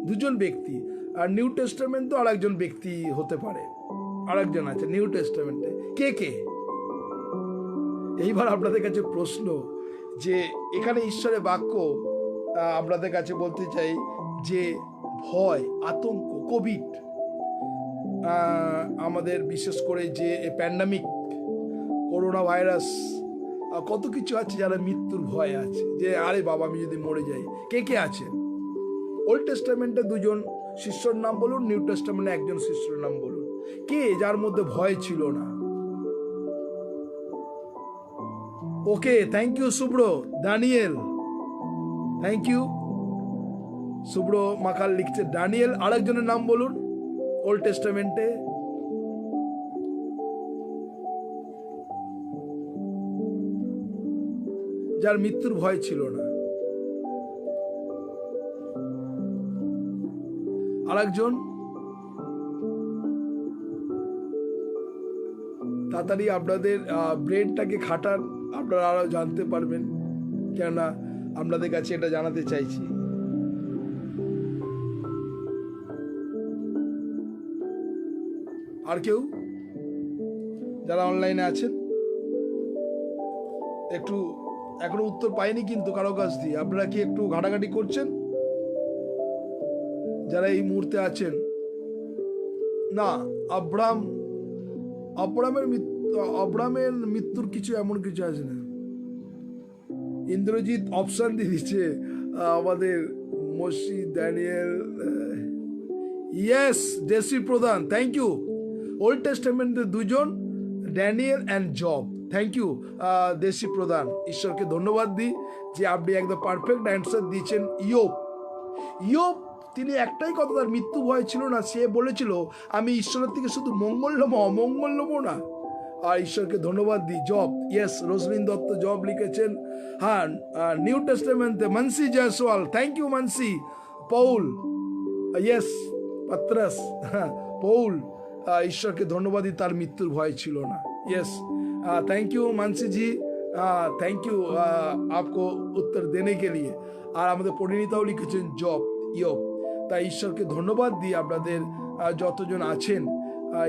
A: দুজন ব্যক্তি। আর নিউ টেস্টামেন্ট তো আরেকজন ব্যক্তি হতে পারে, আরেকজন আছে নিউ টেস্টামেন্টে। কে? এইবার আপনাদের কাছে প্রশ্ন যে এখানে ঈশ্বরের বাক্য আপনাদের কাছে বলতে চাই যে ভয়, আতঙ্ক, কোভিড, আমাদের বিশেষ করে যে প্যান্ডামিক, করোনা ভাইরাস, কত কিছু আছে, যারা মৃত্যুর ভয় আছে, যে আরে বাবা আমি যদি মরে যাই। কে আছে? ওল্ড টেস্টামেন্টে দুজন শিষ্যর নাম বলুন, নিউ টেস্টামেন্টে একজন শিষ্যর নাম বলুন। কে যার মধ্যে ভয় ছিল না? Okay, thank you Shubhra, Daniel, thank you. Shubhra Makal লিখছে দানিয়েল। আরেকজনের নাম বলুন। ওল্ড টেস্টামেন্টে যার মৃত্যুর ভয় ছিল না। আরেকজন তাড়াতাড়ি আপনাদের ব্রেনটাকে খাটান, আপনারা আরো জানতে পারবেন, কেননা আপনাদের কাছে এটা জানাতে চাইছি। আর কেউ যারা অনলাইনে আছেন, একটু এখনো উত্তর পাইনি কিন্তু কারো কাছ দিয়ে, আপনারা কি একটু ঘাটাঘাটি করছেন যারা এই মুহূর্তে আছেন? না, আব্রামের মৃত্যুর কিছু এমন কিছু আছে না। ইন্দ্রজিৎ অপশন দিয়ে দিচ্ছে আমাদের মসি ড্যানিয়েল, ইয়েস দেশি প্রধান, থ্যাংক ইউ। ওল্ড টেস্টামেন্টের দুজন, Daniel and Job, thank you দেশি প্রধান। ঈশ্বরকে ধন্যবাদ দিই যে আপনি একদম পারফেক্ট অ্যান্সার দিয়েছেন। ইয়োব তিনি একটাই কথা, তার মৃত্যু ভয় ছিল না। সে বলেছিল আমি ঈশ্বরের থেকে শুধু মঙ্গল নেবো, অমঙ্গল নেবো না। আর ঈশ্বরকে ধন্যবাদ দিই। জব, ইয়েস রোজলিন দত্ত জব লিখেছেন। হ্যাঁ, নিউ টেস্টামেন্টে মানসি জয়সওয়াল, থ্যাংক ইউ মানসি। পৌল, ইয়েস পাত্রাস, হ্যাঁ পৌল, ঈশ্বরকে ধন্যবাদ দিই, তার মৃত্যুর ভয় ছিল না। Yes, thank you Mansi ji, thank you आपको उत्तर देने के लिए। আর আমাদের পরিণীতাও লিখেছেন জব, ইয়োব। তাই ঈশ্বরকে ধন্যবাদ দিই, আপনাদের যতজন আছেন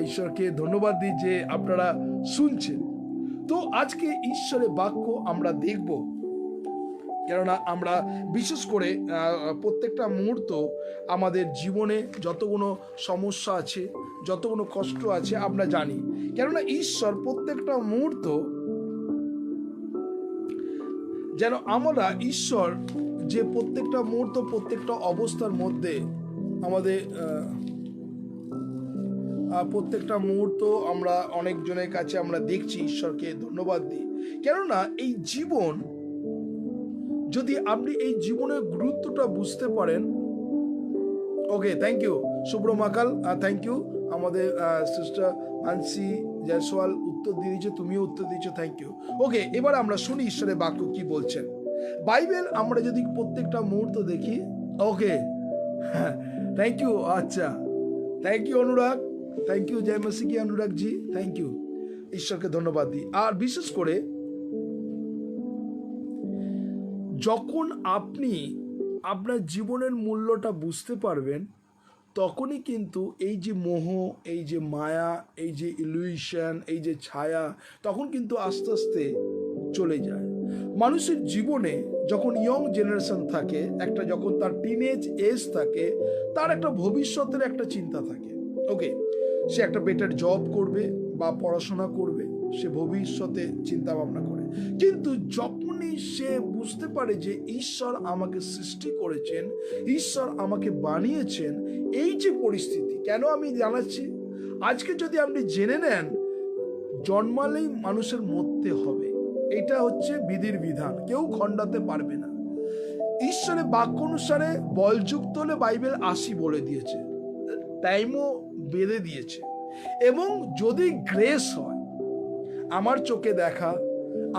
A: ঈশ্বরকে ধন্যবাদ দিই যে আপনারা শুনছেন। তো আজকে ঈশ্বরের বাক্য আমরা দেখব, কেননা আমরা বিশেষ করে প্রত্যেকটা মুহূর্ত আমাদের জীবনে যতগুলো সমস্যা আছে, যতগুলো কষ্ট আছে আমরা জানি, কেননা ঈশ্বর প্রত্যেকটা মুহূর্ত যেন আমরা ঈশ্বর যে প্রত্যেকটা মুহূর্ত প্রত্যেকটা অবস্থার মধ্যে আমাদের প্রত্যেকটা মুহূর্ত আমরা অনেকজনের কাছে আমরা দেখছি, ঈশ্বরকে ধন্যবাদ দিই। কেননা এই জীবন, যদি আপনি এই জীবনের গুরুত্বটা বুঝতে পারেন। Okay, thank you Shubhra Makal, thank you. আমাদের সিস্টার মানসি জয়সওয়াল উত্তর দিয়ে দিয়েছে, তুমিও উত্তর দিয়েছো, থ্যাংক ইউ। ওকে, এবার আমরা শুনি ঈশ্বরের বাক্য কি বলছেন। বাইবেল আমরা যদি প্রত্যেকটা মুহূর্ত দেখি, ওকে থ্যাংক ইউ, আচ্ছা thank you Anurag, thank you Joy মাসি কি অনুরাগ জি, থ্যাংক ইউ। ঈশ্বরকে ধন্যবাদ দিই। আর বিশেষ করে যখন আপনি আপনার জীবনের মূল্যটা বুঝতে পারবেন, তখনই কিন্তু এই যে মোহ, এই যে মায়া, এই যে ইলুশন, এই যে ছায়া, তখন কিন্তু আস্তে আস্তে চলে যায়। মানুষের জীবনে যখন ইয়ং জেনারেশন থাকে, একটা যখন তার টিনেজ এজ থাকে, তার একটা ভবিষ্যতের একটা চিন্তা থাকে। ওকে, সে একটা বেটার জব করবে বা পড়াশোনা করবে, সে ভবিষ্যতে চিন্তা ভাবনা করে। কিন্তু যখনই সে বুঝতে পারে যে ঈশ্বর আমাকে সৃষ্টি করেছেন, ঈশ্বর আমাকে বানিয়েছেন, এই যে পরিস্থিতি, কেন আমি জানাচ্ছি, আজকে যদি আপনি জেনে নেন, জন্মালেই মানুষের মরতে হবে, এটা হচ্ছে বিধির বিধান, কেউ খণ্ডাতে পারবে না। ঈশ্বরের বাক্য অনুসারে বলযুক্ত হলে বাইবেল 80 বলে দিয়েছে, টাইমও বেঁধে দিয়েছে। এবং যদি গ্রেস হয়, আমার চোখে দেখা,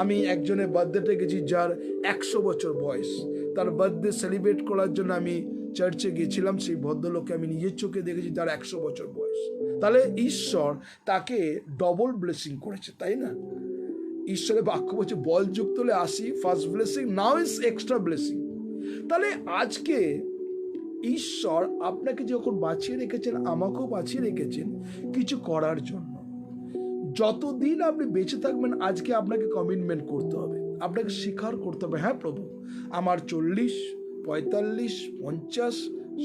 A: আমি একজনের বার্থডেতে গেছি যার 100 বছর বয়স, তার বার্থডে সেলিব্রেট করার জন্য আমি চার্চে গেছিলাম। সেই ভদ্রলোককে আমি নিজের চোখে দেখেছি, তার 100 বছর বয়স। তাহলে ঈশ্বর তাকে ডবল ব্লেসিং করেছে, তাই না? ঈশ্বরের বাক্য বলছে বলযুক্ত হলে 80, first blessing, now is extra blessing. তাহলে আজকে ঈশ্বর আপনাকে যখন বাঁচিয়ে রেখেছেন, আমাকেও বাঁচিয়ে রেখেছেন কিছু করার জন্য। যতদিন আপনি বেঁচে থাকবেন, আজকে আপনাকে কমিটমেন্ট করতে হবে, আপনাকে স্বীকার করতে হবে, হ্যাঁ প্রভু, আমার 40, 45, 50,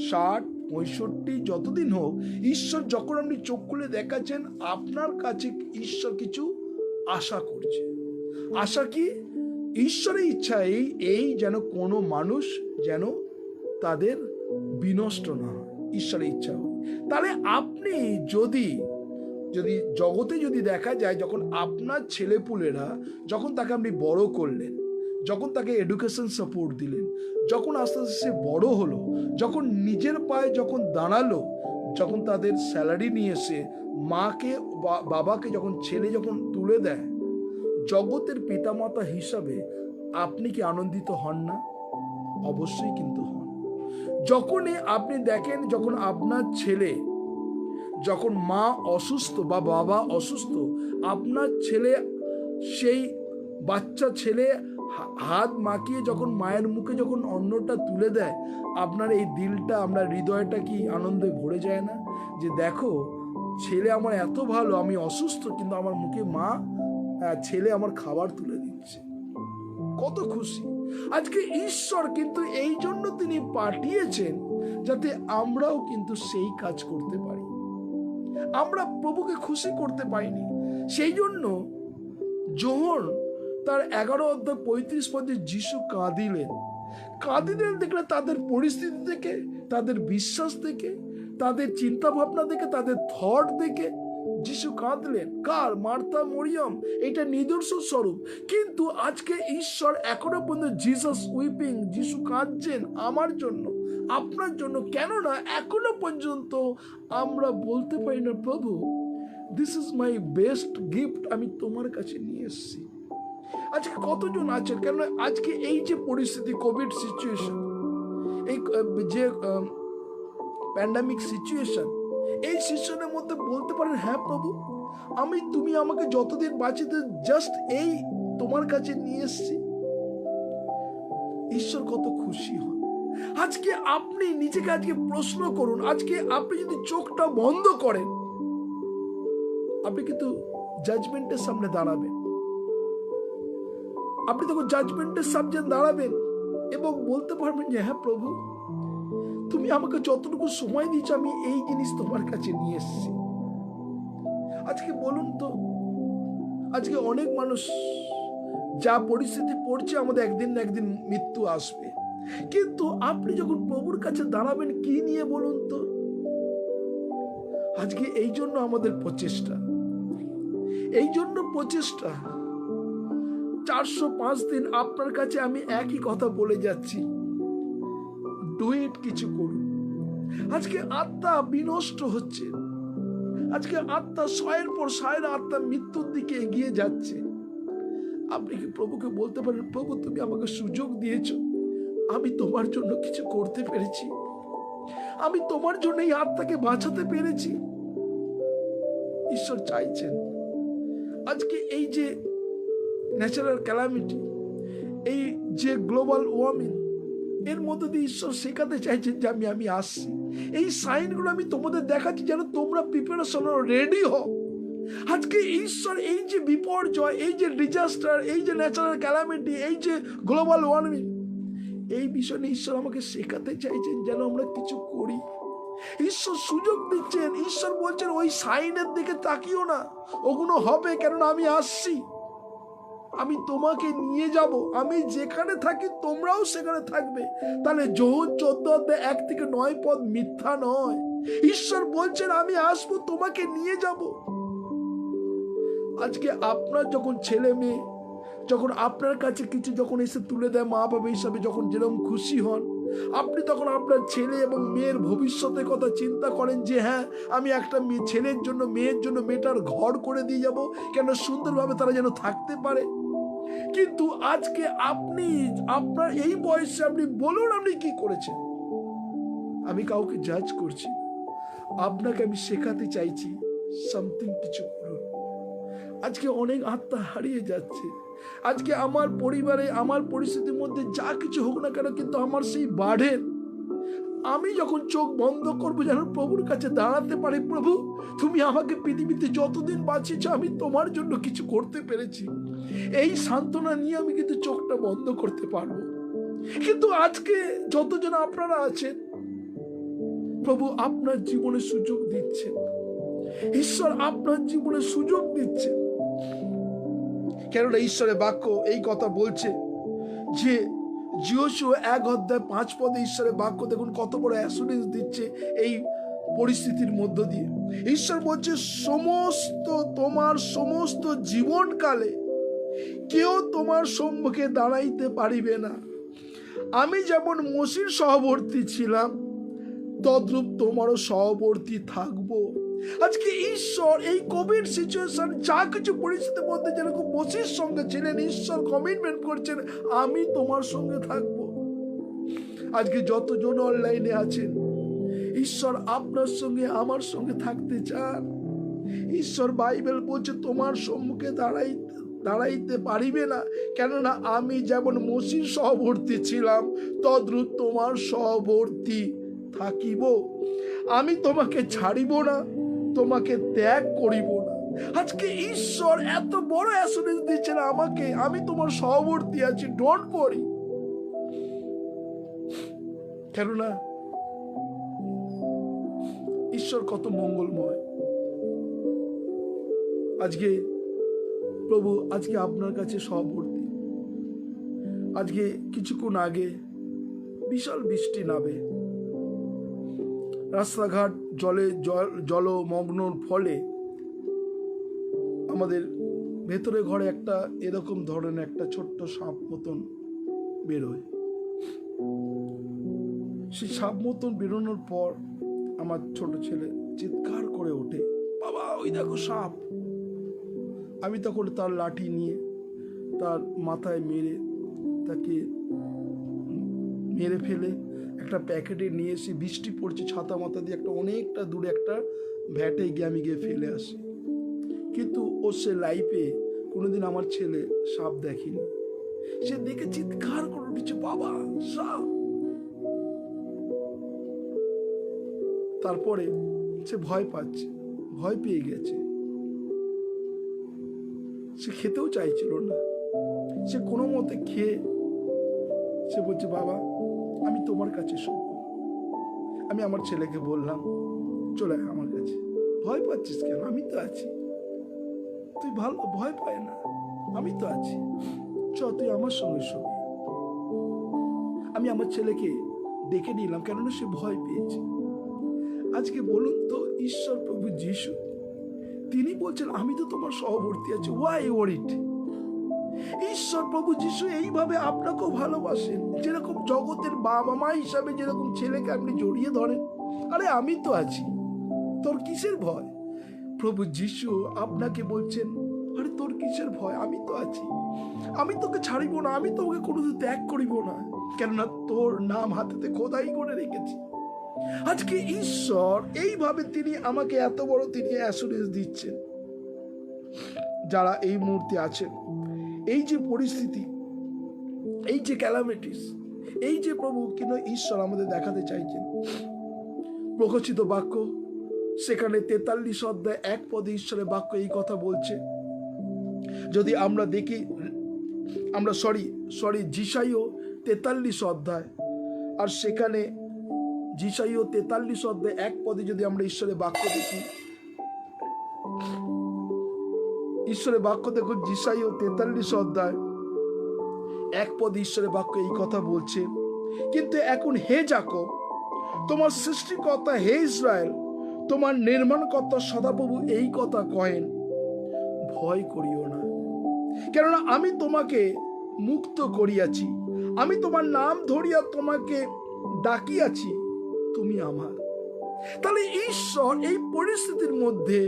A: 60, 65 যতদিন হোক, ঈশ্বর যখন আপনি চোখ খুলে দেখাচ্ছেন, আপনার কাছে ঈশ্বর কিছু আশা করছে। আশা কি? ঈশ্বরের ইচ্ছা এই যেন কোনো মানুষ যেন তাদের বিনষ্ট না হয়, ঈশ্বরের ইচ্ছা হয়। তাহলে আপনি যদি জগতে যদি দেখা যায়, যখন আপনার ছেলেপুলেরা, যখন তাকে আপনি বড় করলেন, যখন তাকে এডুকেশন সাপোর্ট দিলেন, যখন আস্তে আস্তে সে বড় হলো, যখন নিজের পায়ে যখন দাঁড়ালো, যখন তাদের স্যালারি নিয়ে এসে মাকে বাবাকে যখন ছেলে যখন তুলে দেয়, জগতের পিতামাতা হিসাবে আপনি কি আনন্দিত হন না? অবশ্যই কিন্তু হন। যখনই আপনি দেখেন যখন আপনার ছেলে, যখন মা অসুস্থ বা বাবা অসুস্থ, আপনার ছেলে সেই বাচ্চা ছেলে হাত মাখিয়ে যখন মায়ের মুখে যখন অন্নটা তুলে দেয়, আপনার এই দিলটা, আপনার হৃদয়টা কি আনন্দে ভরে যায় না? যে দেখো ছেলে আমার এত ভালো, আমি অসুস্থ কিন্তু আমার মুখে মা ছেলে আমার খাবার তুলে দিচ্ছে, কত খুশি। আজকে ঈশ্বর কিন্তু এই জন্য তিনি পাঠিয়েছেন যাতে আমরাও কিন্তু সেই কাজ করতে পারি। আমরা প্রভুকে খুশি করতে পারিনি, সেই জন্য যোহন তার 11:35 যিশু কাঁদিলেন দেখলে তাদের পরিস্থিতি দেখে, তাদের বিশ্বাস দেখে, তাদের চিন্তা ভাবনা দেখে, তাদের থট দেখে যিশু কাঁদলেন। কার? মার্থা, মরিয়ম, এটা নিদর্শন স্বরূপ। কিন্তু আজকে ঈশ্বর এখনো পর্যন্ত জিসাস উইপিং, যিশু কাঁদছেন আমার জন্য, আপনার জন্য। কেননা এখনো পর্যন্ত আমরা বলতে পারি না, প্রভু this is my best gift, আমি তোমার কাছে নিয়ে এসেছি। আজকে কতজন আছেন? কেন আজকে এই যে পরিস্থিতি, কোভিড সিচুয়েশন, এই যে প্যান্ডামিক সিচুয়েশন, এই সিচুয়েশনের মধ্যে বলতে পারেন, হ্যাঁ প্রভু তুমি আমাকে যতদিন বাঁচিয়ে জাস্ট এই তোমার কাছে নিয়ে এসেছি। ঈশ্বর কত খুশি হন। আজকে আপনি নিজেকে আজকে প্রশ্ন করুন, আজকে আপনি যদি চোখটা বন্ধ করেন, আপনি কিন্তু জাজমেন্টের সামনে দাঁড়াবেন। আপনি তখন জাজমেন্টের সামনে দাঁড়াবেন এবং বলতে পারবেন যে হ্যাঁ প্রভু তুমি আমাকে যতটুকু সময় দিয়েছো, আমি এই জিনিস তোমার কাছে নিয়ে এসেছি। আজকে বলুন তো, আজকে অনেক মানুষ যা পরিস্থিতি পড়ছে, আমাদের একদিন না একদিন মৃত্যু আসবে, কিন্তু আপনি যখন প্রভুর কাছে দাঁড়াবেন কি নিয়ে বলুন তো? আজকে এই জন্য আমাদের প্রচেষ্টা, এই জন্য প্রচেষ্টা। 405 দিন আপনার কাছে আমি একই কথা বলে যাচ্ছি, ডু ইট, কিছু করুন। আজকে আত্মা বিনষ্ট হচ্ছে, আজকে আত্মা 100-এর পর 100 আত্মা মৃত্যুর দিকে এগিয়ে যাচ্ছে। আপনি কি প্রভুকে বলতে পারেন, প্রভু তুমি আমাকে সুযোগ দিয়েছো, আমি তোমার জন্য কিছু করতে পেরেছি, আমি তোমার জন্য এই আত্মাকে বাঁচাতে পেরেছি? ঈশ্বর চাইছেন আজকে এই যে ন্যাচারাল ক্যালামিটি, এই যে গ্লোবাল ওয়ার্মিং, এর মধ্যে দিয়ে ঈশ্বর শেখাতে চাইছেন যে আমি আসছি, এই সাইনগুলো আমি তোমাদের দেখাচ্ছি যেন তোমরা প্রিপারেশন রেডি হও। আজকে ঈশ্বর এই যে বিপর্যয়, এই যে ডিজাস্টার, এই যে ন্যাচারাল ক্যালামিটি, এই যে গ্লোবাল ওয়ার্মিং, এই বিষয় নিয়ে ঈশ্বর আমাকে শেখাতে চাইছেন যেন আমরা কিছু করি। ঈশ্বর সুযোগ দিচ্ছেন, ঈশ্বর বলছেন ওই সাইনের দিকে তাকিও না, ওগুলো হবে, কেননা আমি আসছি, আমি তোমাকে নিয়ে যাব, আমি যেখানে থাকি তোমরাও সেখানে থাকবে। তাহলে যোহন 14:1-9 মিথ্যা নয়। ঈশ্বর বলছেন আমি আসবো, তোমাকে নিয়ে যাব। আজকে আপনার যখন ছেলে মেয়ে যখন আপনার কাছে কিছু যখন এসে তুলে দেয়, মা বাবা হিসাবে যখন যেরকম খুশি হন, আপনি তখন আপনার ছেলে এবং মেয়ের ভবিষ্যতের কথা চিন্তা করেন যে হ্যাঁ আমি একটা ছেলের জন্য, মেয়ের জন্য, মেয়েটার ঘর করে দিয়ে যাব, কেন সুন্দরভাবে তারা যেন থাকতে পারে। কিন্তু আজকে আপনি আপনার এই বয়সে আপনি বলুন আপনি কি করেছেন। আমি কাউকে জাজ করছি, আপনাকে আমি শেখাতে চাইছি সামথিং, কিছু করুন। আজকে অনেক আত্মা হারিয়ে যাচ্ছে। আজকে আমার পরিবারে, আমার পরিস্থিতির মধ্যে যা কিছু হোক না কেন, কিন্তু আমার সেই বার্ডেন, আমি যখন চোখ বন্ধ করবো যেন প্রভুর কাছে দাঁড়াতে পারি, প্রভু তুমি আমাকে পৃথিবীতে যতদিন বাঁচিয়েছ আমি তোমার জন্য কিছু করতে পেরেছি, এই সান্ত্বনা নিয়ে আমি কিন্তু চোখটা বন্ধ করতে পারবো। কিন্তু আজকে যতজন আপনারা আছেন, প্রভু আপনার জীবনে সুযোগ দিচ্ছেন, ঈশ্বর আপনার জীবনে সুযোগ দিচ্ছেন। কেননা ঈশ্বরের বাক্য এই কথা বলছে যে যোশুয়া 1:5 ঈশ্বরের বাক্য দেখুন কত বড় অ্যাসুরেন্স দিচ্ছে এই পরিস্থিতির মধ্য দিয়ে। ঈশ্বর বলছে তোমার সমস্ত জীবনকালে কেউ তোমার সম্মুখে দাঁড়াইতে পারিবে না। আমি যেমন মসির সহবর্তী ছিলাম, তদ্রূপ তোমারও সহবর্তী থাকবো। আজকে ঈশ্বর এই কোভিড সিচুয়েশন যা কিছু পরিস্থিতির মধ্যে যেরকম মোসের সঙ্গে ছিলেন, ঈশ্বর কমিটমেন্ট করছেন আমি তোমার সঙ্গে থাকবো। আজকে যতজন অনলাইনে আছেন, ঈশ্বর আপনার সঙ্গে আমার সঙ্গে থাকতে চান। ঈশ্বর বাইবেল বলছে তোমার সম্মুখে দাঁড়াইতে পারিবে না, কেননা আমি যেমন মসির সহবর্তী ছিলাম তদ্রূপ তোমার সহবর্তী থাকিব। আমি তোমাকে ছাড়িব না, তোমাকে ত্যাগ করিব না। আজকে ঈশ্বর এত বড় অ্যাসুরেন্স দিচ্ছেন আমাকে, আমি তোমার সহবর্তী আছি, ডোন্ট ওয়ারি। কেননা ঈশ্বর কত মঙ্গলময়। আজকে প্রভু আজকে আপনার কাছে সহবর্তী। আজকে কিছুক্ষণ আগে বিশাল বৃষ্টি নামে, রাস্তাঘাট জলমগ্নর ফলে আমাদের ভেতরে ঘরে একটা এরকম ধরনের একটা ছোট্ট সাপ মতন বেরোয়। সেই সাপ মতন বেরোনোর পর আমার ছোট ছেলে চিৎকার করে ওঠে, বাবা ওই দেখো সাপ। আমি তখন তার লাঠি নিয়ে তার মাথায় তাকে মেরে ফেলে একটা প্যাকেটে নিয়ে এসে, বৃষ্টি পড়ছে, ছাতা মাথা দিয়ে একটা অনেকটা দূরে একটা ভ্যাটে গিয়ে ফেলে আসি। কিন্তু ও সে লাইফে কোনোদিন আমার ছেলে সাপ দেখেনি। সে দেখে চিৎকার করে উঠেছে, বাবা সাপ। তারপরে সে ভয় পাচ্ছে, ভয় পেয়ে গেছে। সে খেতেও চাইছিল না। সে কোনো মতে খেয়ে সে বলছে, বাবা আমি তোমার কাছে শুব। আমি আমার ছেলেকে বললাম, চলে আয় আমার কাছে। ভয় পাচ্ছিস কেন? আমি তো আছি। তুই ভালো, ভয় পায় না, আমি তো আছি, চ তুই আমার সঙ্গে শুবি। আমি আমার ছেলেকে ডেকে নিলাম, কেননা সে ভয় পেয়েছে। আজকে বলুন তো, ঈশ্বর প্রভু যিশু তিনি বলছেন আমি তো তোমার সহবর্তী আছি। Why worried? ঈশ্বর প্রভু যিশু এইভাবে আপনাকেও ভালোবাসেন, যেরকম জগতের বাবা মা হিসাবে যেরকম ছেলেকে আপনি জড়িয়ে ধরেন, আরে আমি তো আছি, তোর কিসের ভয়? প্রভু যিশু আপনাকে বলছেন, আরে তোর কিসের ভয়? আমি তো আছি, আমি তোকে ছাড়িব না, আমি তোকে কোনোদিন ত্যাগ করিব না, কেননা তোর নাম হাতেতে খোদাই করে রেখেছি। আজকে ঈশ্বর এইভাবে তিনি আমাকে এত বড় তিনি অ্যাসুরেন্স দিচ্ছেন। যারা এই মুহূর্তে আছেন, এই যে পরিস্থিতি, এই যে ক্যালামিটিস, এই যে প্রভু কিন্তু ঈশ্বর আমাদের দেখাতে চাইছেন। প্রকাশিত বাক্য সেখানে 43 অধ্যায় 1 পদে ঈশ্বরের বাক্য এই কথা বলছে। যদি আমরা দেখি, আমরা যিশাইও 43 অধ্যায়, আর সেখানে যিশাইও 43 অধ্যায় 1 পদে যদি আমরা ঈশ্বরের বাক্য দেখি, ঈশ্বরের বাক্য দেখুন, যিশাইও 43 অধ্যায় 1 পদে ঈশ্বরের বাক্য এই কথা বলছে, কিন্তু এখন হে যাকব তোমার সৃষ্টিকর্তা, হে ইসরায়েল তোমার নির্মাণকর্তা সদাপ্রভু এই কথা কহেন, ভয় করিও না, কেননা আমি তোমাকে মুক্ত করিয়াছি, আমি তোমার নাম ধরিয়া তোমাকে ডাকিয়াছি, তুমি আমার। তাহলে ঈশ্বর এই পরিস্থিতির মধ্যে,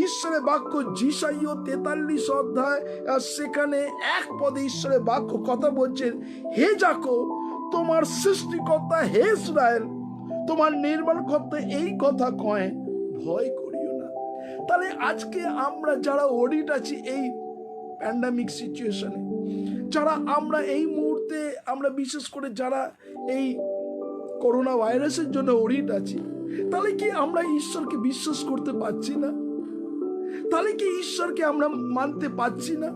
A: ঈশ্বরের বাক্য যিশাইও 43 অধ্যায় আর সেখানে 1 পদে ঈশ্বরের বাক্য কথা বলছেন, হে যাকব তোমার সৃষ্টিকর্তা, হে ইসরায়েল তোমার নির্মাণকর্তা এই কথা কয়, ভয় করিও না। তাহলে আজকে আমরা যারা ওরিড আছি এই প্যান্ডামিক সিচুয়েশনে, যারা আমরা এই মুহূর্তে, আমরা বিশেষ করে যারা এই করোনা ভাইরাসের জন্য ওরিড আছি, তাহলে কি আমরা ঈশ্বরকে বিশ্বাস করতে পারছি না? তাহলে কি ঈশ্বরকে আমরা মানতে পারছি না?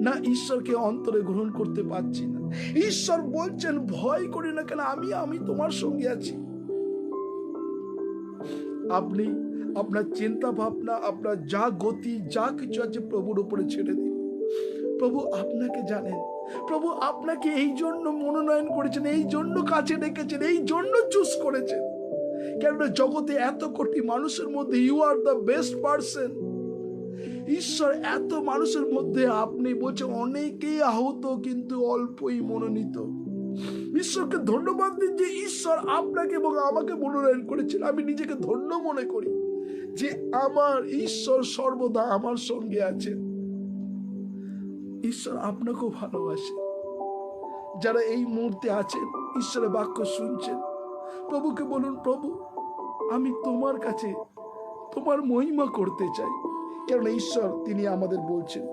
A: না ঈশ্বরকে অন্তরে গ্রহণ করতে পারছি না? ঈশ্বর বলছেন ভয় করি না, কেন আমি তোমার সঙ্গে আছি। আপনি আপনার চিন্তা ভাবনা, আপনার যা গতি, যা কিছু আছে প্রভুর উপরে ছেড়ে দিন। প্রভু আপনাকে জানেন, প্রভু আপনাকে এই জন্য মনোনয়ন করেছেন, এই জন্য কাছে ডেকেছেন, এই জন্য চুজ করেছেন, কেননা জগতে এত কোটি মানুষের মধ্যে you are the best person. ঈশ্বর এত মানুষের মধ্যে আপনি বলছেন অনেকেই আহত কিন্তু অল্পই মনোনীত। ঈশ্বরকে ধন্যবাদ দিন যে ঈশ্বর আপনাকে এবং আমাকে মনোনয়ন করেছেন। আমি নিজেকে ধন্য মনে করি যে আমার ঈশ্বর সর্বদা আমার সঙ্গে আছেন। ঈশ্বর আপনাকেও ভালোবাসে। যারা এই মুহূর্তে আছেন, ঈশ্বরের বাক্য শুনছেন, প্রভুকে বলুন, প্রভু আমি তোমার কাছে তোমার মহিমা করতে চাই। কারণ ঈশ্বর তিনি আমাদের বলছেন,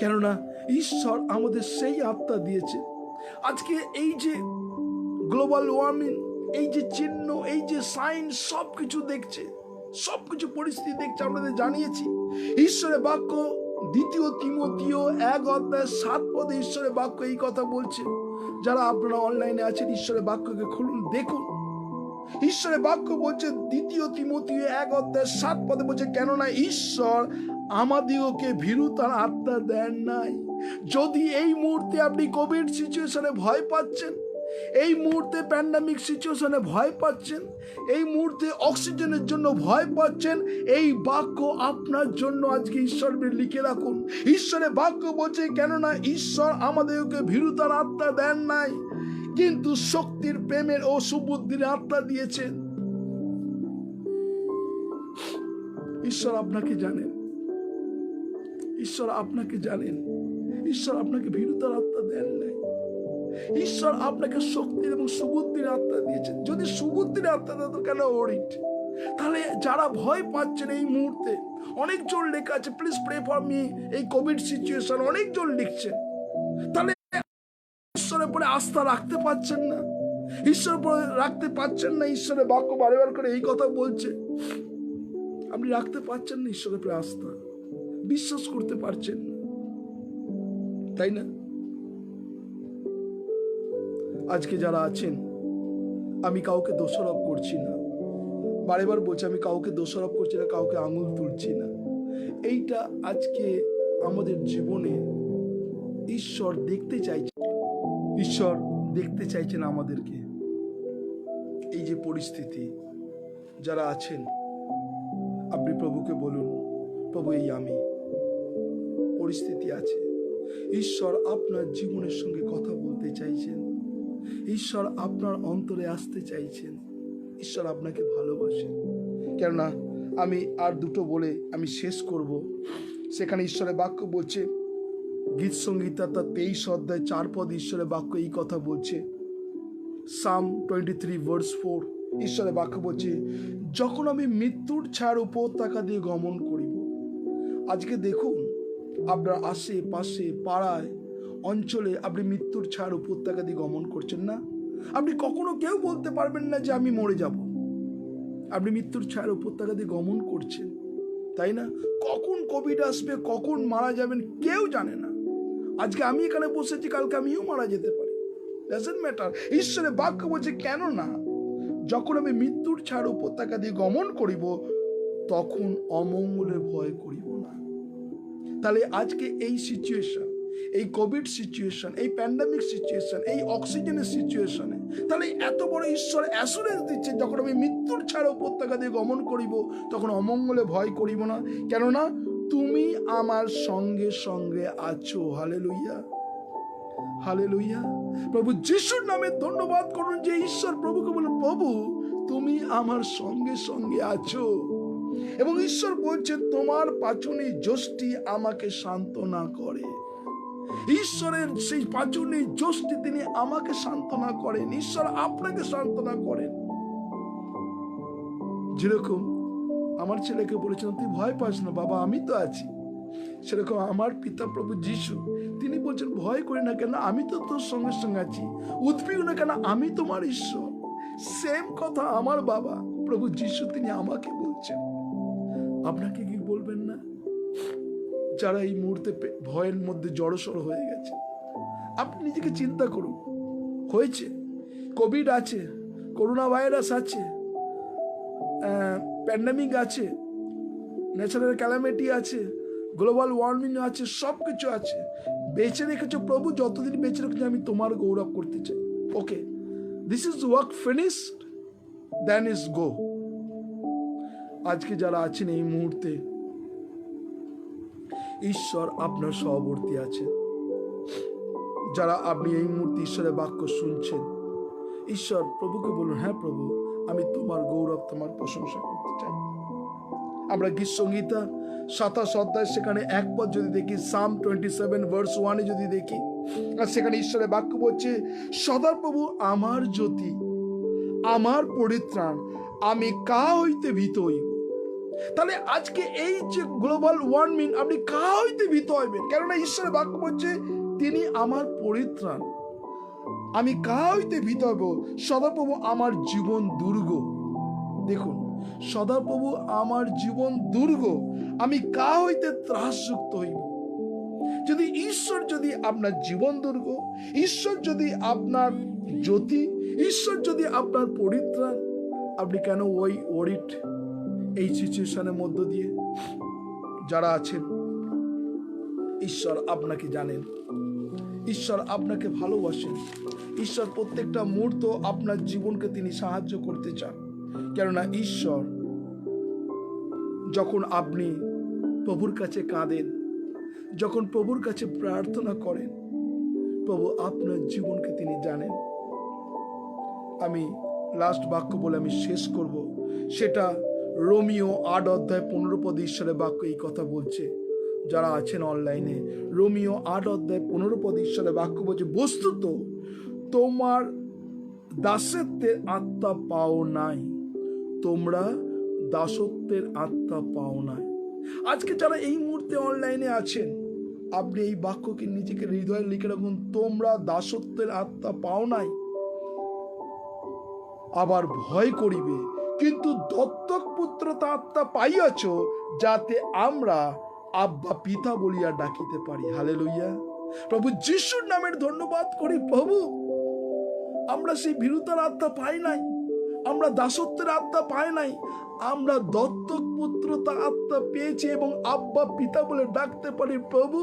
A: কেননা ঈশ্বর আমাদের সেই আত্মা দিয়েছে। আজকে এই যে গ্লোবাল ওয়ার্মিং, এই যে চিহ্ন, এই যে সাইন, সবকিছু দেখছে, সবকিছু পরিস্থিতি দেখছে, আপনাদের জানিয়েছি। ঈশ্বরের বাক্য 2 তিমথিও 1:7 ঈশ্বরের বাক্য এই কথা বলছে। যারা আপনারা অনলাইনে আছেন, ঈশ্বরের বাক্যকে খুলুন, দেখুন। ঈশ্বরের বাক্য বলছে 2 তিমথিও 1:7 বলছে, কেননা ঈশ্বর আমাদিগকে ভীরুতার আত্মা দেন নাই। যদি এই মুহূর্তে আপনি কোভিড সিচুয়েশনে ভয় পাচ্ছেন, এই মুহূর্তে প্যান্ডামিক সিচুয়েশনে ভয় পাচ্ছেন, এই মুহূর্তে অক্সিজেনের জন্য ভয় পাচ্ছেন, এই বাক্য আপনার জন্য আজকে ঈশ্বর লিখে রাখুন। ঈশ্বরের বাক্য বলছে, কেননা ঈশ্বর আমাদেরকে ভীরুতার আত্মা দেন নাই, কিন্তু শক্তির, প্রেমের ও সুবুদ্ধির আত্মা দিয়েছেন। ঈশ্বর আপনাকে জানেন, ঈশ্বর আপনাকে জানেন। ঈশ্বর আপনাকে ভীরুতার আত্মা দেন নাই, ঈশ্বর আপনাকে শক্তির এবং সুবুদ্ধির আত্মা দিয়েছেন। যদি সুবুদ্ধির আত্মা দিত, কেন ওরিট? তাহলে যারা ভয় পাচ্ছেন এই মুহূর্তে, অনেকজন লেখা আছে, প্লিজ প্রে ফর মি, এই কোভিড সিচুয়েশন, অনেকজন লিখছে। তাহলে ঈশ্বরের উপরে আস্থা রাখতে পারছেন না, ঈশ্বরের উপরে রাখতে পারছেন না। ঈশ্বরের বাক্য বারবার করে এই কথা বলছে, আপনি রাখতে পারছেন না ঈশ্বরের উপরে আস্থা, বিশ্বাস করতে পারছেন না, তাই না? আজকে যারা আছেন, আমি কাউকে দোষারোপ করছি না, বারেবার বলছি, আমি কাউকে দোষারোপ করছি না, কাউকে আঙুল তুলছি না। এইটা আজকে আমাদের জীবনে ঈশ্বর দেখতে চাইছে, ঈশ্বর দেখতে চাইছেন আমাদেরকে। এই যে পরিস্থিতি, যারা আছেন, আপনি প্রভুকে বলুন, প্রভু এই আমি, পরিস্থিতি আছে, ঈশ্বর আপনার জীবনের সঙ্গে কথা বলতে চাইছেন, ঈশ্বর আপনার অন্তরে আসতে চাইছেন, ঈশ্বর আপনাকে ভালোবাসেন। কেননা আমি আর দুটো বলে আমি শেষ করব। সেখানে ঈশ্বরের বাক্য বলছে, গীত সংহিতা তার 23:4 ঈশ্বরের বাক্য এই কথা বলছে। সাম 23:4 ঈশ্বরের বাক্য বলছে, যখন আমি মৃত্যুর ছায়ার উপত্যকা দিয়ে গমন করিব। আজকে দেখুন, আপনার আশেপাশে, পাড়ায়, অঞ্চলে আপনি মৃত্যুর ছায়ার উপত্যকা দিয়ে গমন করছেন না? আপনি কখনো কেউ বলতে পারবেন না যে আমি মরে যাব। আপনি মৃত্যুর ছায়ার উপত্যকা দিয়ে গমন করছেন, তাই না? কখন কোভিড আসবে, কখন মারা যাবেন, কেউ জানে না। আজকে আমি এখানে বসেছি, কালকে আমিও মারা যেতে পারি, ডাজন্ট ম্যাটার। ঈশ্বরের বাক্য বলছে, কেন না যখন আমি মৃত্যুর ছায়ার উপত্যকা দিয়ে গমন করিব, তখন অমঙ্গলের ভয় করিব না। তাহলে আজকে এই সিচুয়েশন, এই কোভিড সিচুয়েশন, এই প্যান্ডামিক সিচুয়েশন, এই অক্সিজেনের সিচুয়েশনে, তাহলে এত বড় ঈশ্বর অ্যাসুরেন্স দিচ্ছে, যখন আমি মৃত্যুর ছাড়া উপত্যকা দিয়ে গমন করিব, তখন অমঙ্গলে ভয় করিব না, কেননা তুমি আমার সঙ্গে সঙ্গে আছো। Hallelujah, hallelujah. প্রভু যিশুর নামে ধন্যবাদ করুন যে ঈশ্বর প্রভুকে বলুন, প্রভু তুমি আমার সঙ্গে সঙ্গে আছো। এবং ঈশ্বর বলছে, তোমার পাচনি যষ্টি আমাকে সান্ত্বনা করে। ঈশ্বরের সেই পাচনি যষ্টি তিনি আমাকে সান্ত্বনা করেন, ঈশ্বর আপনাকে সান্ত্বনা করেন। যেরকম আমার ছেলেকে বলেছিলাম, তুই ভয় পাস না বাবা, আমি তো আছি, সেরকম আমার পিতা প্রভু যিশু তিনি বলছেন, ভয় করি না কেন, আমি তো তোর সঙ্গে সঙ্গে আছি। উদ্বিগ্ন না কেন, আমি তোমার ঈশ্বর। সেম কথা আমার বাবা প্রভু যিশু তিনি আমাকে বলছেন। আপনাকে কি বলবেন না? যারা এই মুহূর্তে ভয়ের মধ্যে জড়সড় হয়ে গেছে, আপনি নিজেকে চিন্তা করুন। হয়েছে, কোভিড আছে, করোনা ভাইরাস আছে, প্যান্ডামিক আছে, ন্যাচারাল ক্যালামিটি আছে, গ্লোবাল ওয়ার্মিং আছে, সব কিছু আছে। বেঁচে রেখেছো প্রভু, যতদিন বেঁচে রেখেছো আমি তোমার গৌরব করতে চাই। Okay, this is work finished, then is go. আজকে যারা আছেন এই মুহূর্তে, ঈশ্বর আপনার সহবর্তী আছেন, যারা আপনি এই মুহূর্তে ঈশ্বরের বাক্য শুনছেন, ঈশ্বর প্রভুকে বলুন, হ্যাঁ প্রভু, আমি তোমার গৌরব, তোমার প্রশংসা করতে চাই। আমরা গীত সংহিতা 27 অধ্যায় সেখানে এক পদ যদি দেখি, সাম 27 ভার্স 1 যদি দেখি, আর সেখানে ঈশ্বরের বাক্য বলছে, সদাপ্রভু আমার জ্যোতি, আমার পরিত্রাণ, আমি কা হইতে ভীত হইব। তাহলে আজকে এই যে গ্লোবাল ওয়ার্মিং, আপনি কা হইতে ভীত হইবেন? কেননা ঈশ্বরের বাক্য বলছে তিনি আমার পরিত্রাণ, আমি কা হইতে ভীত হইব। সদাপ্রভু আমার জীবন দুর্গ। দেখুন, সদাপ্রভু আমার জীবন দুর্গ, আমি কা হইতে ত্রাসযুক্ত হইব। যদি ঈশ্বর যদি আপনার জীবন দুর্গ, ঈশ্বর যদি আপনার জ্যোতি, ঈশ্বর যদি আপনার পরিত্রাণ, আপনি কেন ওই ওরিট এই সিচুয়েশনের মধ্য দিয়ে যারা আছেন? ঈশ্বর আপনাকে জানেন, ঈশ্বর আপনাকে ভালোবাসেন, ঈশ্বর প্রত্যেকটা মুহূর্ত আপনার জীবনকে তিনি সাহায্য করতে চান। কেননা ঈশ্বর, যখন আপনি প্রভুর কাছে কাঁদেন, যখন প্রভুর কাছে প্রার্থনা করেন, প্রভু আপনার জীবনকে তিনি জানেন। আমি লাস্ট বাক্য বলে আমি শেষ করব, সেটা রোমিও 8 অধ্যায় 15 পদে ঈশ্বরের বাক্য এই কথা বলছে। যারা আছেন অনলাইনে, রোমিও 8 অধ্যায় 15 পদে ঈশ্বরের বাক্য বলছে, বস্তুত তোমার দাসত্বের আত্মা পাও নাই, তোমরা দাসত্বের আত্মা পাও নাই। আজকে যারা এই মুহূর্তে অনলাইনে আছেন, আপনি এই বাক্যকে নিজেকে হৃদয়ে লিখে রাখুন, তোমরা দাসত্বের আত্মা পাও নাই, আবার ভয় করিবে, কিন্তু দত্তক পুত্রতা আত্মা পাইয়াছ, যাতে আমরা আব্বা পিতা বলিয়া ডাকিতে পারি। হালেলুইয়া। প্রভু যিশুর নামের ধন্যবাদ করি। প্রভু, আমরা সেই ভীরুতার আত্মা পাই নাই, আমরা দাসত্বের আত্মা পাই নাই, আমরা দত্তক পুত্রতা আত্মা পেয়েছি এবং আব্বা পিতা বলে ডাকতে পারি। প্রভু,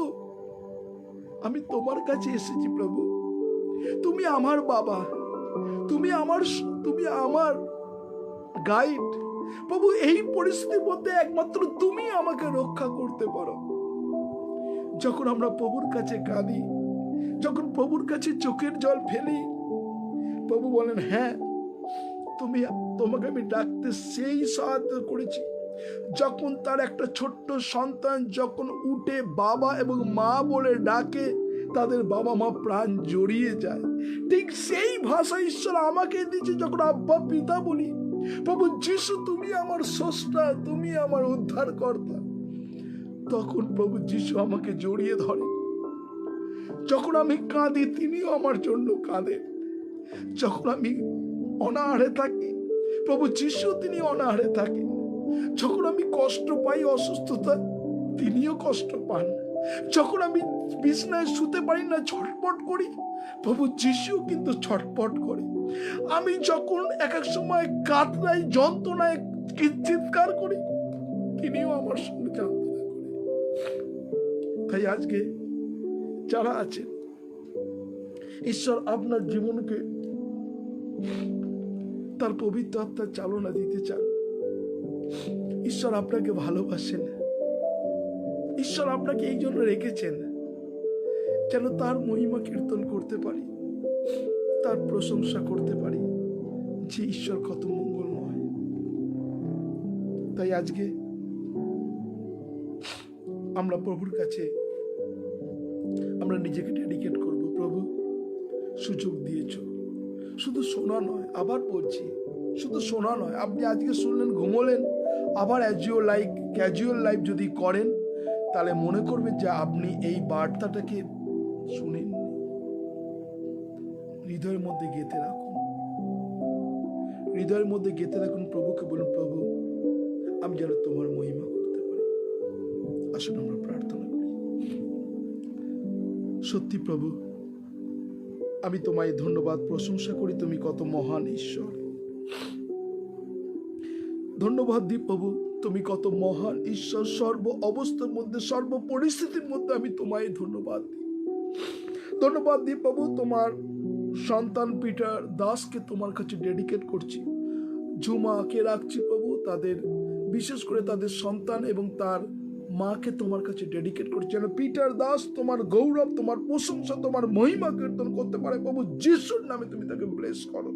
A: আমি তোমার কাছে এসেছি। প্রভু, তুমি আমার বাবা, তুমি আমার গাইড। প্রভু, এই পরিস্থিতির মধ্যে একমাত্র তুমি আমাকে রক্ষা করতে পারো। যখন আমরা প্রভুর কাছে কাঁদি, যখন প্রভুর কাছে চোখের জল ফেলি, প্রভু বলেন, হ্যাঁ, তোমাকে আমি ডাকতে সেই সাহায্য করেছি। যখন তার একটা ছোট্ট সন্তান যখন উঠে বাবা এবং মা বলে ডাকে, তাদের বাবা মা প্রাণ জড়িয়ে যায়। ঠিক সেই ভাষা ঈশ্বর আমাকে দিয়েছে যখন আব্বা পিতা বলি। প্রভু যিশু, তুমি আমার স্রষ্টা, তুমি আমার উদ্ধারকর্তা। তখন প্রভু যিশু আমাকে জড়িয়ে ধরে। যখন আমি কাঁদি, তিনিও আমার জন্য কাঁদেন। যখন আমি অনাহারে থাকি, প্রভু যিশু তিনি অনাহারে থাকেন। যখন আমি কষ্ট পাই, অসুস্থতা, তিনিও কষ্ট পান। যখন আমি বিছানায় শুতে পারি না, ছটপট করি, প্রভু যিশু কিন্তু ছটপট করে। আমি যখন এক এক সময় কাতরাই, যন্ত্রণায় চিৎকার করি, তিনিও আমার সঙ্গে যন্ত্রণা করে। তাই আজকে যারা আছেন, ঈশ্বর আপনার জীবনকে তার পবিত্র আত্মার চালনা দিতে চান। ঈশ্বর আপনাকে ভালোবাসেন। ঈশ্বর আপনাকে এই জন্য রেখেছেন যেন তার মহিমা কীর্তন করতে পারি, তার প্রশংসা করতে পারি যে ঈশ্বর কত মঙ্গলময়। তাই আজকে আমরা প্রভুর কাছে আমরা নিজেকে ডেডিকেট করব। প্রভু, সুযোগ দিয়েছ, শুধু শোনা নয়, আবার বলছি, শুধু শোনা নয়। আপনি আজকে শুনলেন, ঘুমোলেন, আবার ক্যাজুয়াল লাইফ যদি করেন, তাহলে মনে করবেন যে আপনি এই বার্তাটাকে শুনেন। হৃদয়ের মধ্যে গেঁথে রাখুন, হৃদয়ের মধ্যে গেঁথে রাখুন। প্রভুকে বলুন, প্রভু, আমি যেন তোমার মহিমা করতে পারি। আসুন আমরা প্রার্থনা করি। সত্যি প্রভু, আমি তোমায় ধন্যবাদ প্রশংসা করি, তুমি কত মহান ঈশ্বর। ধন্যবাদ দিই প্রভু, তুমি কত মহান ঈশ্বর। সর্ব অবস্থার মধ্যে, সর্ব পরিস্থিতির মধ্যে আমি তোমায় ধন্যবাদ দিই। ধন্যবাদ দিই প্রভু, তোমার সন্তান পিটার দাসকে তোমার কাছে ডেডিকেট করছি। ঝুমাকে রাখছি প্রভু, তাদের বিশেষ করে তাদের সন্তান এবং তার মাকে তোমার কাছে ডেডিকেট করছি, যেন পিটার দাস তোমার গৌরব, তোমার প্রশংসা, তোমার মহিমা কীর্তন করতে পারে। প্রভু যিশুর নামে তুমি তাকে ব্লেস করো।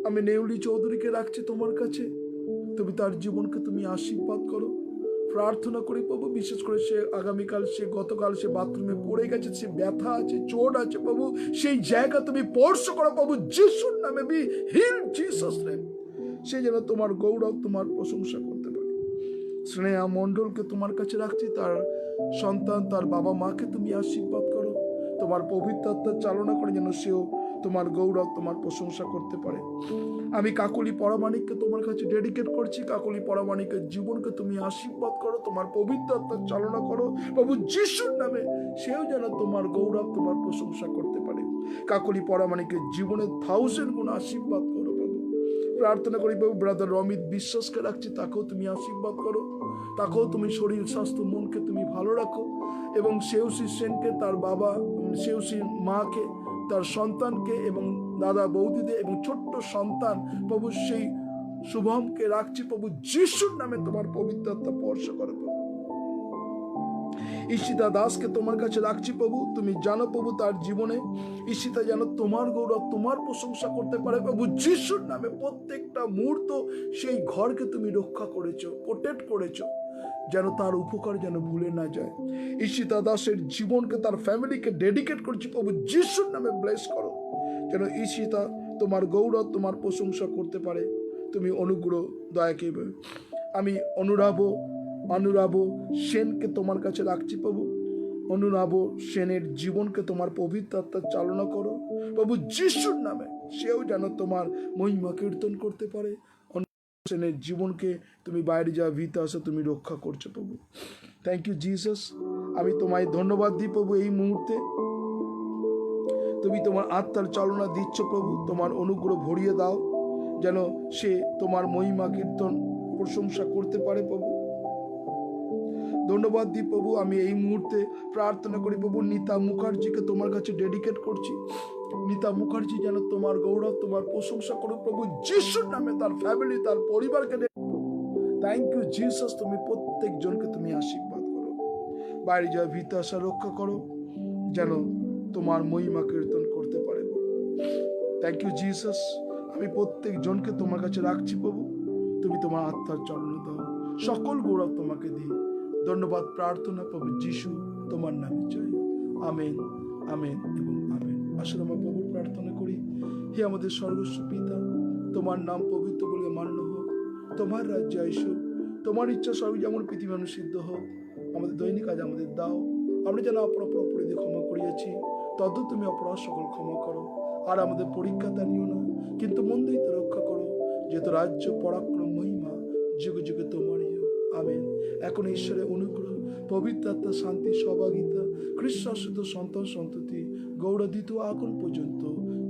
A: আমি নেউলি চৌধুরীকে রাখছি তোমার কাছে, তুমি তার জীবনকে তুমি আশীর্বাদ করো। প্রার্থনা করি প্রভু, বিশেষ করে সে আগামীকাল, গতকাল সে বাথরুমে পড়ে গেছে, সে ব্যথা আছে, চোট আছে প্রভু, সেই জায়গা তুমি স্পর্শ করো প্রভু যিশুর নামে। Be heal Jesus name. সে যেন তোমার গৌরব, তোমার প্রশংসা করতে পারে। স্নেহা মণ্ডলকে তোমার কাছে রাখছি, তার সন্তান, তার বাবা মাকে তুমি আশীর্বাদ করো। তোমার পবিত্র আত্মার চালনা করে যেন সেও তোমার গৌরব, তোমার প্রশংসা করতে পারে। আমি কাকলি পরামানিককে তোমার কাছে ডেডিকেট করছি। কাকলি পরামানিকের জীবনকে তুমি আশীর্বাদ করো, তোমার পবিত্র আত্মার চালনা করো প্রভু যিশুর নামে। সেও যেন তোমার গৌরব, তোমার প্রশংসা করতে পারে। কাকলি পরামানিকের জীবনে 1000 গুণ আশীর্বাদ করো প্রভু। প্রার্থনা করি প্রভু, ব্রাদার রমিত বিশ্বাসকে রাখছি, তাকেও তুমি আশীর্বাদ করো। তাকেও তুমি শরীর, স্বাস্থ্য, মনকে তুমি ভালো রাখো। এবং সেউসি সেনকে, তার বাবা, সেউসির মাকে, তার সন্তানকে এবং দাদা বৌদিদের এবং ছোট্ট সন্তান প্রভু সেই শুভমকে রাখছি প্রভু যিশুর নামে। তোমার পবিত্র আত্মা স্পর্শ করো প্রভু। ঈশিতা দাসকে তোমার কাছে রাখছি প্রভু। তুমি জানো প্রভু তার জীবনে ঈশিতা যেন তোমার গৌরব, তোমার প্রশংসা করতে পারে প্রভু যিশুর নামে। প্রত্যেকটা মুহূর্ত সেই ঘরকে তুমি রক্ষা করেছো, প্রোটেক্ট করেছো, যেন তার উপকার যেন ভুলে না যায়। ঈশিতা দাসের জীবনকে, তার ফ্যামিলিকে ডেডিকেট করছি প্রভু যিশুর নামে। ব্লেস করো যেন ঈশিতা তোমার গৌরব, তোমার প্রশংসা করতে পারে। তুমি অনুগ্রহ দয়াকে। আমি অনুরাব সেনকে তোমার কাছে রাখছি প্রভু। অনুরাব সেনের জীবনকে তোমার পবিত্র আত্মার চালনা করো প্রভু যিশুর নামে। সেও যেন তোমার মহিমা কীর্তন করতে পারে। সেনের জীবনকে তুমি বাইরে যাওয়া ভিতে আসা তুমি রক্ষা করছো প্রভু। Thank you Jesus. আমি তোমায় ধন্যবাদ দিই প্রভু। এই মুহূর্তে তুমি তোমার আত্মার চালনা দিচ্ছ প্রভু। তোমার অনুগ্রহ ভরিয়ে দাও যেন সে তোমার মহিমা কীর্তন প্রশংসা করতে পারে প্রভু। ধন্যবাদ দিই প্রভু। আমি এই মুহূর্তে প্রার্থনা করি প্রভু, নিতা মুখার্জিকে তোমার কাছে ডেডিকেট করছি। নিতা মুখার্জি যেন তোমার গৌরব, তোমার প্রশংসা করুক প্রভু যিশুর নামে। তার ফ্যামিলি, তার পরিবারকে। Thank you Jesus. তুমি প্রত্যেকজনকে তুমি আশীর্বাদ করো, বাইরে যাওয়া ভিতে আসা রক্ষা করো, যেন তোমার মহিমা কীর্তন করতে পারে। Thank you Jesus. আমি প্রত্যেকজনকে তোমার কাছে রাখছি প্রভু। তুমি তোমার আত্মার চালনা দাও। সকল গৌরব তোমাকে দিই। ধন্যবাদ প্রার্থনা প্রভু যিশু তোমার নামে চাই। আমেন, আমেন এবং আমেন। আসলে আমরা প্রভুর প্রার্থনা করি, হে আমাদের সর্বস্ব পিতা, তোমার নাম পবিত্র বলে মান্য হোক, তোমার রাজ্য আইসুক, তোমার ইচ্ছা সবই যেমন পৃথিবী সিদ্ধ হোক। আমাদের দৈনিক কাজ আমাদের দাও। আমরা যেন অপরাধ অপরাধী ক্ষমা করিয়াছি, তত তুমি অপরাধ সকল ক্ষমা করো। আর আমাদের পরীক্ষা তা নিও না, কিন্তু মন্দ হইতে রক্ষা করো, যেহেতু রাজ্য, পরাক্রম, মহিমা যুগে যুগে তোমারই হোক। আমেন। এখন ঈশ্বরের অনুগ্রহ, পবিত্র আত্মার শান্তি, সহভাগিতা, খ্রিস্ট সন্তান সন্ততি গৌরদিত আগুন পর্যন্ত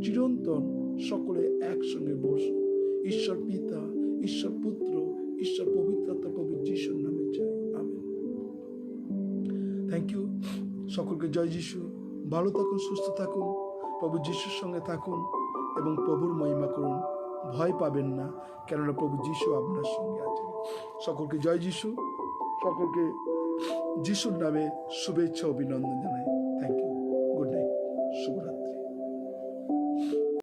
A: চিরন্তন সকলে একসঙ্গে বসো। ঈশ্বর পিতা, ঈশ্বর পুত্র, ঈশ্বর পবিত্র আত্মা প্রভু যিশুর নামে চাই। আমেন। Thank you. সকলকে জয় যিশু। ভালো থাকুন, সুস্থ থাকুন, প্রভু যিশুর সঙ্গে থাকুন এবং প্রভুর মহিমা করুন। ভয় পাবেন না, কেননা প্রভু যিশু আপনার সঙ্গে আছেন। সকলকে জয় যিশু। সকলকে যিশুর নামে শুভেচ্ছা, অভিনন্দন জানাই। Thank you. Good night. শুভরাত্রি।